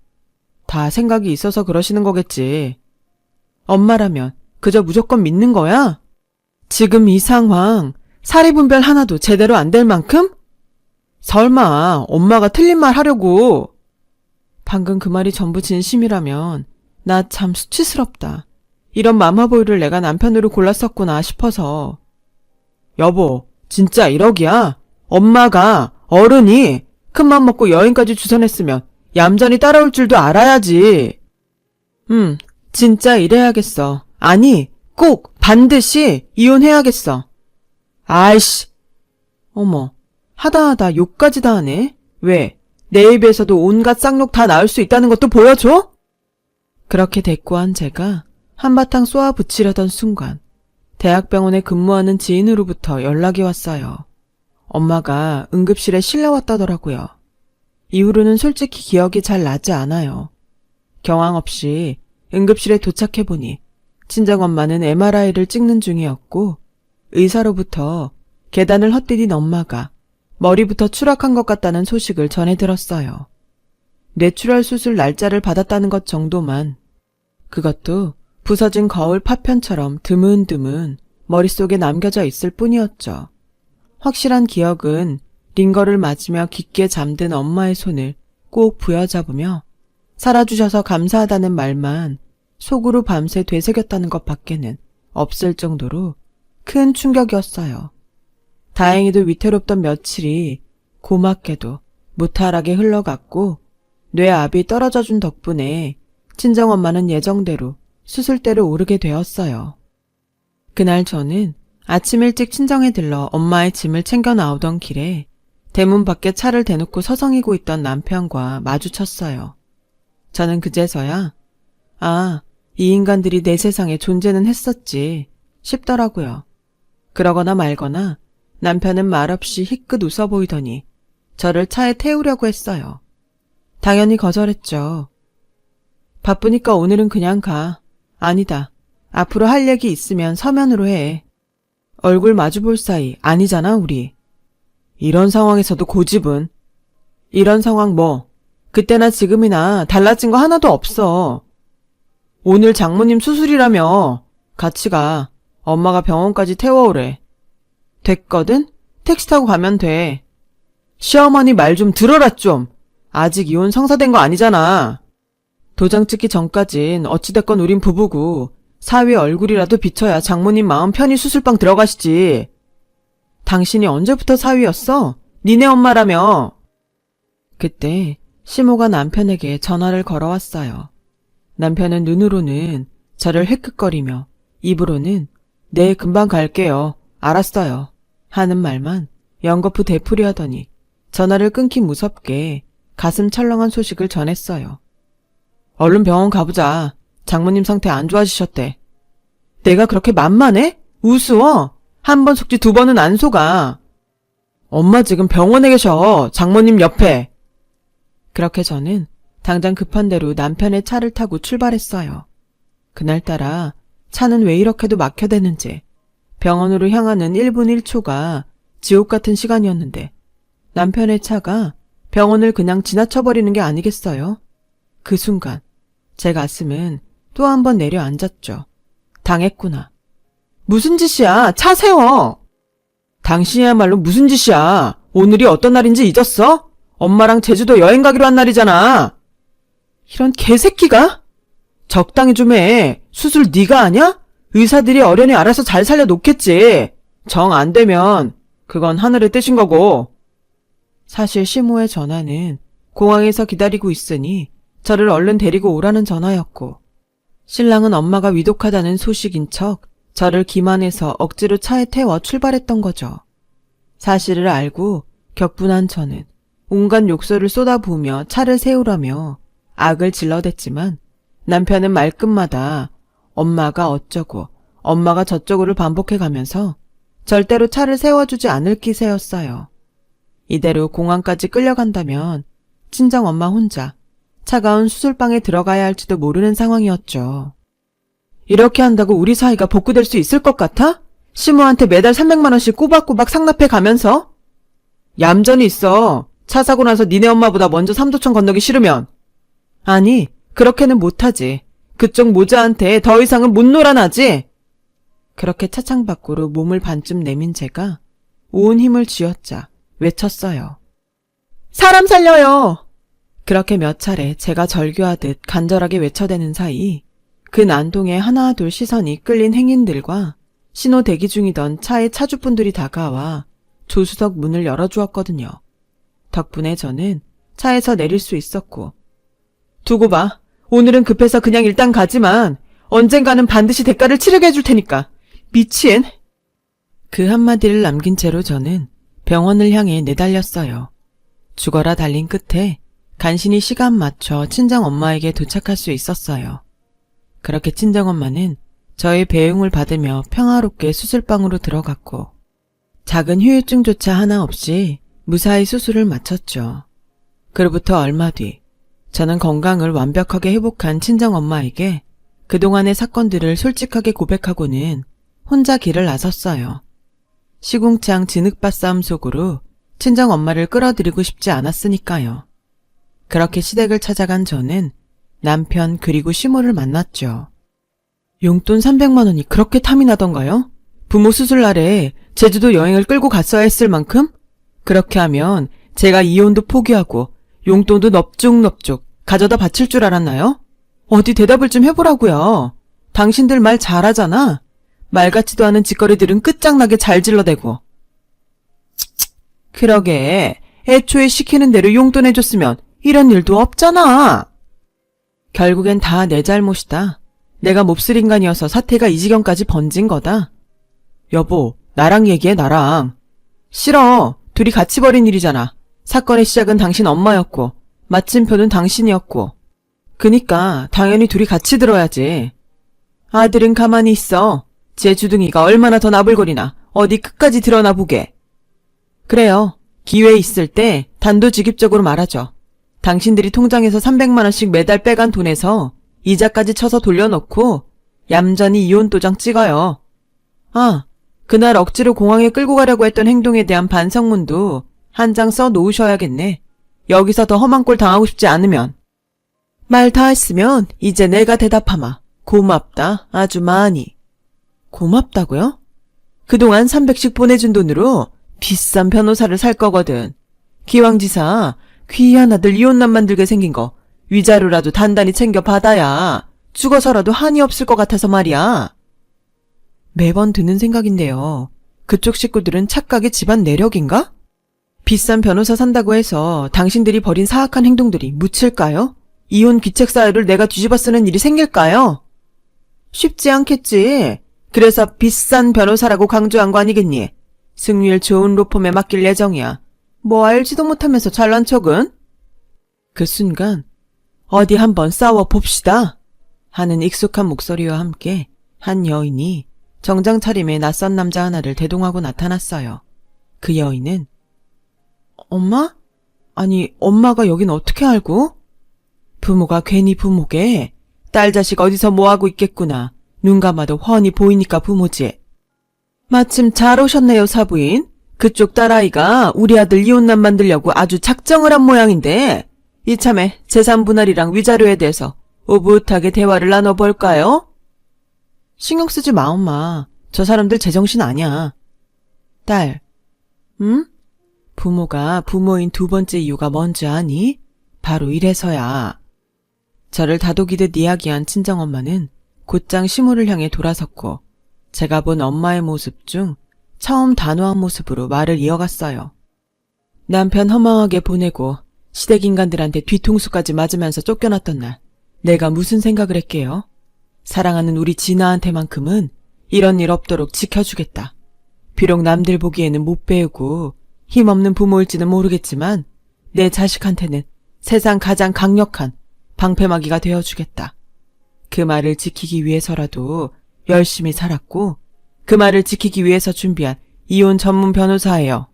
다 생각이 있어서 그러시는 거겠지. 엄마라면 그저 무조건 믿는 거야? 지금 이 상황 사리분별 하나도 제대로 안 될 만큼? 설마 엄마가 틀린 말 하려고. 방금 그 말이 전부 진심이라면 나 참 수치스럽다. 이런 마마보이를 내가 남편으로 골랐었구나 싶어서. 여보, 진짜 1억이야? 엄마가 어른이 큰맘 먹고 여행까지 주선했으면 얌전히 따라올 줄도 알아야지. 진짜 이래야겠어. 아니, 꼭 반드시 이혼해야겠어. 아이씨. 어머, 하다 욕까지 다 하네. 왜? 내 입에서도 온갖 쌍욕 다 나올 수 있다는 것도 보여줘? 그렇게 대꾸한 제가 한바탕 쏘아붙이려던 순간 대학병원에 근무하는 지인으로부터 연락이 왔어요. 엄마가 응급실에 실려왔다더라고요. 이후로는 솔직히 기억이 잘 나지 않아요. 경황 없이 응급실에 도착해보니 친정엄마는 MRI를 찍는 중이었고 의사로부터 계단을 헛디딘 엄마가 머리부터 추락한 것 같다는 소식을 전해 들었어요. 뇌출혈 수술 날짜를 받았다는 것 정도만, 그것도 부서진 거울 파편처럼 드문드문 머릿속에 남겨져 있을 뿐이었죠. 확실한 기억은 링거를 맞으며 깊게 잠든 엄마의 손을 꼭 부여잡으며 살아주셔서 감사하다는 말만 속으로 밤새 되새겼다는 것 밖에는 없을 정도로 큰 충격이었어요. 다행히도 위태롭던 며칠이 고맙게도 무탈하게 흘러갔고 뇌압이 떨어져준 덕분에 친정엄마는 예정대로 수술대로 오르게 되었어요. 그날 저는 아침 일찍 친정에 들러 엄마의 짐을 챙겨 나오던 길에 대문 밖에 차를 대놓고 서성이고 있던 남편과 마주쳤어요. 저는 그제서야 이 인간들이 내 세상에 존재는 했었지 싶더라고요. 그러거나 말거나 남편은 말없이 희끗 웃어 보이더니 저를 차에 태우려고 했어요. 당연히 거절했죠. 바쁘니까 오늘은 그냥 가. 아니다. 앞으로 할 얘기 있으면 서면으로 해. 얼굴 마주볼 사이 아니잖아, 우리. 이런 상황에서도 고집은. 이런 상황 뭐, 그때나 지금이나 달라진 거 하나도 없어. 오늘 장모님 수술이라며. 같이 가. 엄마가 병원까지 태워오래. 됐거든? 택시 타고 가면 돼. 시어머니 말 좀 들어라 좀. 아직 이혼 성사된 거 아니잖아. 도장 찍기 전까진 어찌됐건 우린 부부고 사위 얼굴이라도 비춰야 장모님 마음 편히 수술방 들어가시지. 당신이 언제부터 사위였어? 니네 엄마라며. 그때 시모가 남편에게 전화를 걸어왔어요. 남편은 눈으로는 저를 헥헥거리며 입으로는 네, 금방 갈게요. 알았어요. 하는 말만 연거푸 되풀이하더니 전화를 끊기 무섭게 가슴 철렁한 소식을 전했어요. 얼른 병원 가보자. 장모님 상태 안 좋아지셨대. 내가 그렇게 만만해? 우스워? 한 번 속지 두 번은 안 속아. 엄마 지금 병원에 계셔. 장모님 옆에. 그렇게 저는 당장 급한 대로 남편의 차를 타고 출발했어요. 그날따라 차는 왜 이렇게도 막혀대는지 병원으로 향하는 1분 1초가 지옥 같은 시간이었는데 남편의 차가 병원을 그냥 지나쳐버리는 게 아니겠어요? 그 순간 제 가슴은 또 한 번 내려앉았죠. 당했구나. 무슨 짓이야? 차 세워! 당신이야말로 무슨 짓이야? 오늘이 어떤 날인지 잊었어? 엄마랑 제주도 여행 가기로 한 날이잖아. 이런 개새끼가? 적당히 좀 해. 수술 네가 하냐? 의사들이 어련히 알아서 잘 살려놓겠지. 정 안 되면 그건 하늘의 뜻인 거고. 사실 시모의 전화는 공항에서 기다리고 있으니 저를 얼른 데리고 오라는 전화였고 신랑은 엄마가 위독하다는 소식인 척 저를 기만해서 억지로 차에 태워 출발했던 거죠. 사실을 알고 격분한 저는 온갖 욕설을 쏟아부으며 차를 세우라며 악을 질러댔지만 남편은 말끝마다 엄마가 어쩌고 엄마가 저쩌고를 반복해가면서 절대로 차를 세워주지 않을 기세였어요. 이대로 공항까지 끌려간다면 친정엄마 혼자 차가운 수술방에 들어가야 할지도 모르는 상황이었죠. 이렇게 한다고 우리 사이가 복구될 수 있을 것 같아? 시모한테 매달 300만 원씩 꼬박꼬박 상납해 가면서? 얌전히 있어. 차 사고 나서 니네 엄마보다 먼저 삼도천 건너기 싫으면. 아니, 그렇게는 못하지. 그쪽 모자한테 더 이상은 못 놀아나지. 그렇게 차창 밖으로 몸을 반쯤 내민 제가 온 힘을 쥐어짜 외쳤어요. 사람 살려요! 그렇게 몇 차례 제가 절규하듯 간절하게 외쳐대는 사이 그 난동에 하나둘 시선이 끌린 행인들과 신호 대기 중이던 차의 차주분들이 다가와 조수석 문을 열어주었거든요. 덕분에 저는 차에서 내릴 수 있었고 두고 봐. 오늘은 급해서 그냥 일단 가지만 언젠가는 반드시 대가를 치르게 해줄 테니까. 미친. 그 한마디를 남긴 채로 저는 병원을 향해 내달렸어요. 죽어라 달린 끝에 간신히 시간 맞춰 친정엄마에게 도착할 수 있었어요. 그렇게 친정엄마는 저의 배웅을 받으며 평화롭게 수술방으로 들어갔고 작은 후유증조차 하나 없이 무사히 수술을 마쳤죠. 그로부터 얼마 뒤 저는 건강을 완벽하게 회복한 친정엄마에게 그동안의 사건들을 솔직하게 고백하고는 혼자 길을 나섰어요. 시궁창 진흙밭 싸움 속으로 친정엄마를 끌어들이고 싶지 않았으니까요. 그렇게 시댁을 찾아간 저는 남편 그리고 시모를 만났죠. 용돈 300만 원이 그렇게 탐이 나던가요? 부모 수술날에 제주도 여행을 끌고 갔어야 했을 만큼? 그렇게 하면 제가 이혼도 포기하고 용돈도 넙죽넙죽 가져다 바칠 줄 알았나요? 어디 대답을 좀 해보라고요. 당신들 말 잘하잖아. 말 같지도 않은 짓거리들은 끝장나게 잘 질러대고. 그러게, 애초에 시키는 대로 용돈 해줬으면 이런 일도 없잖아. 결국엔 다 내 잘못이다. 내가 몹쓸 인간이어서 사태가 이 지경까지 번진 거다. 여보, 나랑 얘기해, 나랑. 싫어. 둘이 같이 벌인 일이잖아. 사건의 시작은 당신 엄마였고, 마침표는 당신이었고. 그니까 당연히 둘이 같이 들어야지. 아들은 가만히 있어. 제 주둥이가 얼마나 더 나불거리나 어디 끝까지 드러나 보게. 그래요. 기회 있을 때 단도직입적으로 말하죠. 당신들이 통장에서 300만 원씩 매달 빼간 돈에서 이자까지 쳐서 돌려놓고 얌전히 이혼 도장 찍어요. 아, 그날 억지로 공항에 끌고 가려고 했던 행동에 대한 반성문도 한 장 써 놓으셔야겠네. 여기서 더 험한 꼴 당하고 싶지 않으면. 말 다 했으면 이제 내가 대답하마. 고맙다. 아주 많이. 고맙다고요? 그동안 300씩 보내준 돈으로 비싼 변호사를 살 거거든. 기왕지사 귀한 아들 이혼남 만들게 생긴 거 위자료라도 단단히 챙겨 받아야 죽어서라도 한이 없을 것 같아서 말이야. 매번 드는 생각인데요. 그쪽 식구들은 착각의 집안 내력인가? 비싼 변호사 산다고 해서 당신들이 벌인 사악한 행동들이 묻힐까요? 이혼 귀책 사유를 내가 뒤집어 쓰는 일이 생길까요? 쉽지 않겠지. 그래서 비싼 변호사라고 강조한 거 아니겠니? 승률 좋은 로펌에 맡길 예정이야. 뭐 알지도 못하면서 잘난 척은? 그 순간 어디 한번 싸워봅시다 하는 익숙한 목소리와 함께 한 여인이 정장 차림의 낯선 남자 하나를 대동하고 나타났어요. 그 여인은 엄마? 아니 엄마가 여긴 어떻게 알고? 부모가 괜히 부모게. 딸 자식 어디서 뭐하고 있겠구나. 눈 감아도 훤히 보이니까 부모지. 마침 잘 오셨네요, 사부인. 그쪽 딸아이가 우리 아들 이혼남 만들려고 아주 작정을 한 모양인데 이참에 재산 분할이랑 위자료에 대해서 오붓하게 대화를 나눠볼까요? 신경 쓰지 마, 엄마. 저 사람들 제정신 아니야. 딸, 응? 부모가 부모인 두 번째 이유가 뭔지 아니? 바로 이래서야. 저를 다독이듯 이야기한 친정엄마는 곧장 시모를 향해 돌아섰고 제가 본 엄마의 모습 중 처음 단호한 모습으로 말을 이어갔어요. 남편 허망하게 보내고 시댁인간들한테 뒤통수까지 맞으면서 쫓겨났던 날 내가 무슨 생각을 했게요? 사랑하는 우리 진아한테만큼은 이런 일 없도록 지켜주겠다. 비록 남들 보기에는 못 배우고 힘없는 부모일지는 모르겠지만 내 자식한테는 세상 가장 강력한 방패막이가 되어주겠다. 그 말을 지키기 위해서라도 열심히 살았고 그 말을 지키기 위해서 준비한 이혼 전문 변호사예요.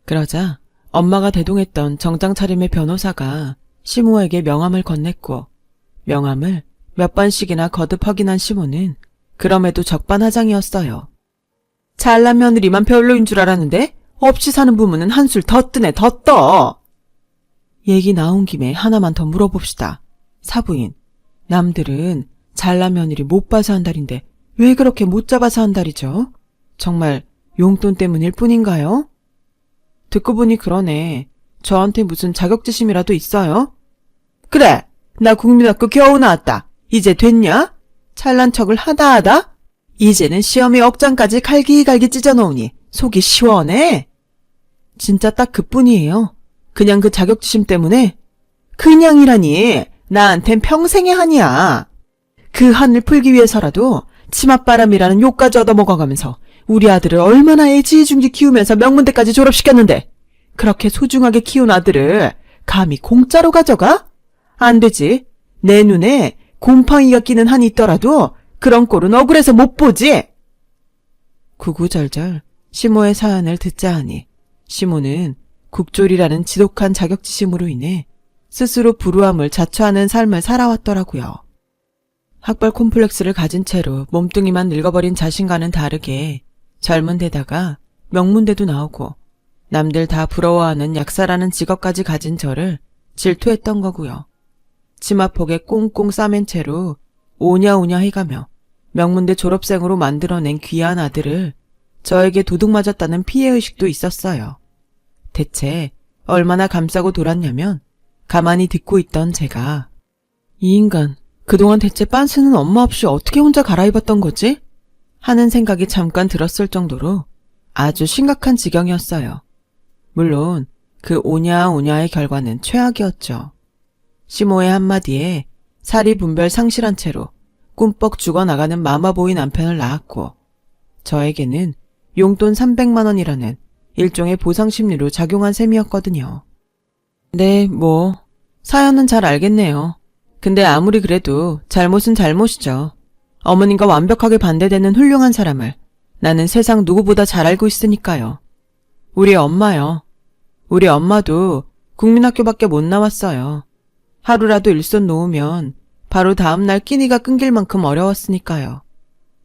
그러자 엄마가 대동했던 정장 차림의 변호사가 시모에게 명함을 건넸고 명함을 몇 번씩이나 거듭 확인한 시모는 그럼에도 적반하장이었어요. 잘난 며느리만 별로인 줄 알았는데 없이 사는 부모는 한술 더 뜨네 더 떠. 얘기 나온 김에 하나만 더 물어봅시다. 사부인, 남들은 잘난 며느리 못 봐서 한달인데 왜 그렇게 못 잡아서 한달이죠? 정말 용돈 때문일 뿐인가요? 듣고 보니 그러네. 저한테 무슨 자격지심이라도 있어요? 그래, 나 국민학교 겨우 나왔다. 이제 됐냐? 잘난 척을 하다 이제는 시험에 억장까지 갈기갈기 찢어놓으니 속이 시원해. 진짜 딱 그뿐이에요. 그냥 그 자격지심 때문에. 그냥이라니 나한텐 평생의 한이야. 그 한을 풀기 위해서라도 치맛바람이라는 욕까지 얻어먹어가면서 우리 아들을 얼마나 애지중지 키우면서 명문대까지 졸업시켰는데 그렇게 소중하게 키운 아들을 감히 공짜로 가져가? 안 되지. 내 눈에 곰팡이가 끼는 한이 있더라도 그런 꼴은 억울해서 못 보지. 구구절절 시모의 사연을 듣자 하니 시모는 국졸이라는 지독한 자격지심으로 인해 스스로 불우함을 자초하는 삶을 살아왔더라고요. 학벌 콤플렉스를 가진 채로 몸뚱이만 늙어버린 자신과는 다르게 젊은 데다가 명문대도 나오고 남들 다 부러워하는 약사라는 직업까지 가진 저를 질투했던 거고요. 치마폭에 꽁꽁 싸맨 채로 오냐오냐 해가며 명문대 졸업생으로 만들어낸 귀한 아들을 저에게 도둑 맞았다는 피해의식도 있었어요. 대체 얼마나 감싸고 돌았냐면 가만히 듣고 있던 제가 이 인간 그동안 대체 빤스는 엄마 없이 어떻게 혼자 갈아입었던 거지? 하는 생각이 잠깐 들었을 정도로 아주 심각한 지경이었어요. 물론 그 오냐오냐의 결과는 최악이었죠. 시모의 한마디에 사리 분별 상실한 채로 꿈뻑 죽어나가는 마마보이 남편을 낳았고 저에게는 용돈 300만 원이라는 일종의 보상심리로 작용한 셈이었거든요. 네, 사연은 잘 알겠네요. 근데 아무리 그래도 잘못은 잘못이죠. 어머님과 완벽하게 반대되는 훌륭한 사람을 나는 세상 누구보다 잘 알고 있으니까요. 우리 엄마요. 우리 엄마도 국민학교밖에 못 나왔어요. 하루라도 일손 놓으면 바로 다음날 끼니가 끊길 만큼 어려웠으니까요.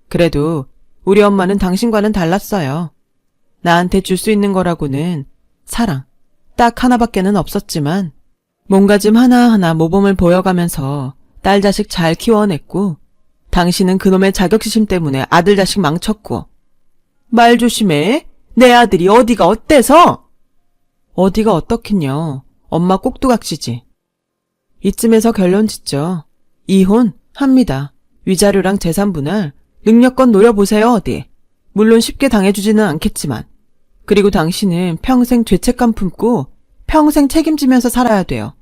그래도 우리 엄마는 당신과는 달랐어요. 나한테 줄 수 있는 거라고는 사랑, 딱 하나밖에는 없었지만 몸가짐 하나하나 모범을 보여가면서 딸 자식 잘 키워냈고 당신은 그놈의 자격지심 때문에 아들 자식 망쳤고 말 조심해. 내 아들이 어디가 어때서? 어디가 어떻긴요. 엄마 꼭두각시지. 이쯤에서 결론 짓죠. 이혼합니다. 위자료랑 재산 분할 능력껏 노려보세요 어디. 물론 쉽게 당해주지는 않겠지만 그리고 당신은 평생 죄책감 품고 평생 책임지면서 살아야 돼요.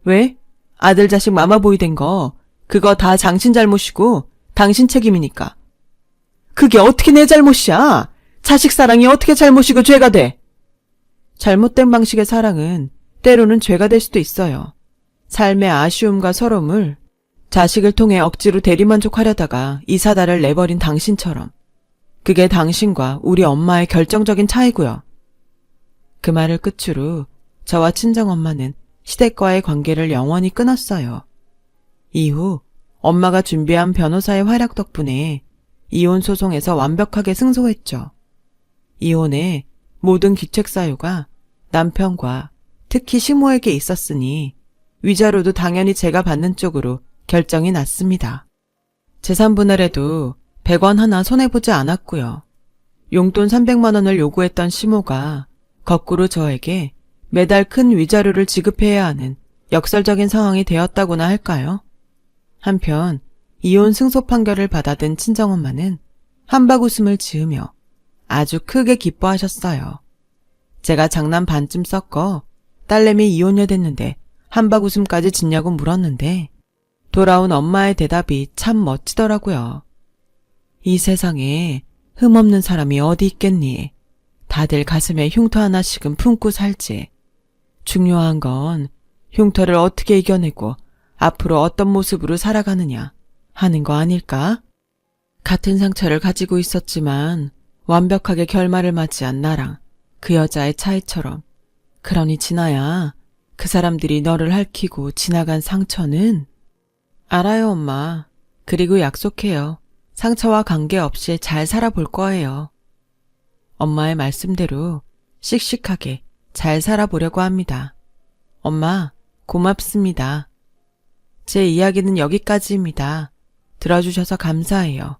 왜? 아들 자식 마마보이 된 거 그거 다 당신 잘못이고 당신 책임이니까. 그게 어떻게 내 잘못이야? 자식 사랑이 어떻게 잘못이고 죄가 돼? 잘못된 방식의 사랑은 때로는 죄가 될 수도 있어요. 삶의 아쉬움과 서러움을 자식을 통해 억지로 대리만족하려다가 이 사달을 내버린 당신처럼. 그게 당신과 우리 엄마의 결정적인 차이고요. 그 말을 끝으로 저와 친정엄마는 시댁과의 관계를 영원히 끊었어요. 이후 엄마가 준비한 변호사의 활약 덕분에 이혼 소송에서 완벽하게 승소했죠. 이혼의 모든 귀책 사유가 남편과 특히 시모에게 있었으니 위자료도 당연히 제가 받는 쪽으로 결정이 났습니다. 재산 분할에도 100원 하나 손해보지 않았고요. 용돈 300만 원을 요구했던 시모가 거꾸로 저에게 매달 큰 위자료를 지급해야 하는 역설적인 상황이 되었다고나 할까요? 한편 이혼 승소 판결을 받아든 친정엄마는 한박 웃음을 지으며 아주 크게 기뻐하셨어요. 제가 장난 반쯤 섞어 딸내미 이혼녀 됐는데 한박 웃음까지 짓냐고 물었는데 돌아온 엄마의 대답이 참 멋지더라고요. 이 세상에 흠없는 사람이 어디 있겠니? 다들 가슴에 흉터 하나씩은 품고 살지. 중요한 건 흉터를 어떻게 이겨내고 앞으로 어떤 모습으로 살아가느냐 하는 거 아닐까? 같은 상처를 가지고 있었지만 완벽하게 결말을 맞이한 나랑 그 여자의 차이처럼. 그러니 진아야, 그 사람들이 너를 핥히고 지나간 상처는? 알아요, 엄마. 그리고 약속해요. 상처와 관계없이 잘 살아볼 거예요. 엄마의 말씀대로 씩씩하게 잘 살아보려고 합니다. 엄마, 고맙습니다. 제 이야기는 여기까지입니다. 들어주셔서 감사해요.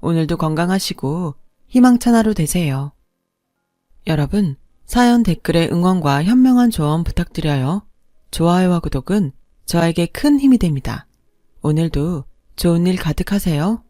오늘도 건강하시고 희망찬 하루 되세요. 여러분, 사연 댓글에 응원과 현명한 조언 부탁드려요. 좋아요와 구독은 저에게 큰 힘이 됩니다. 오늘도 좋은 일 가득하세요.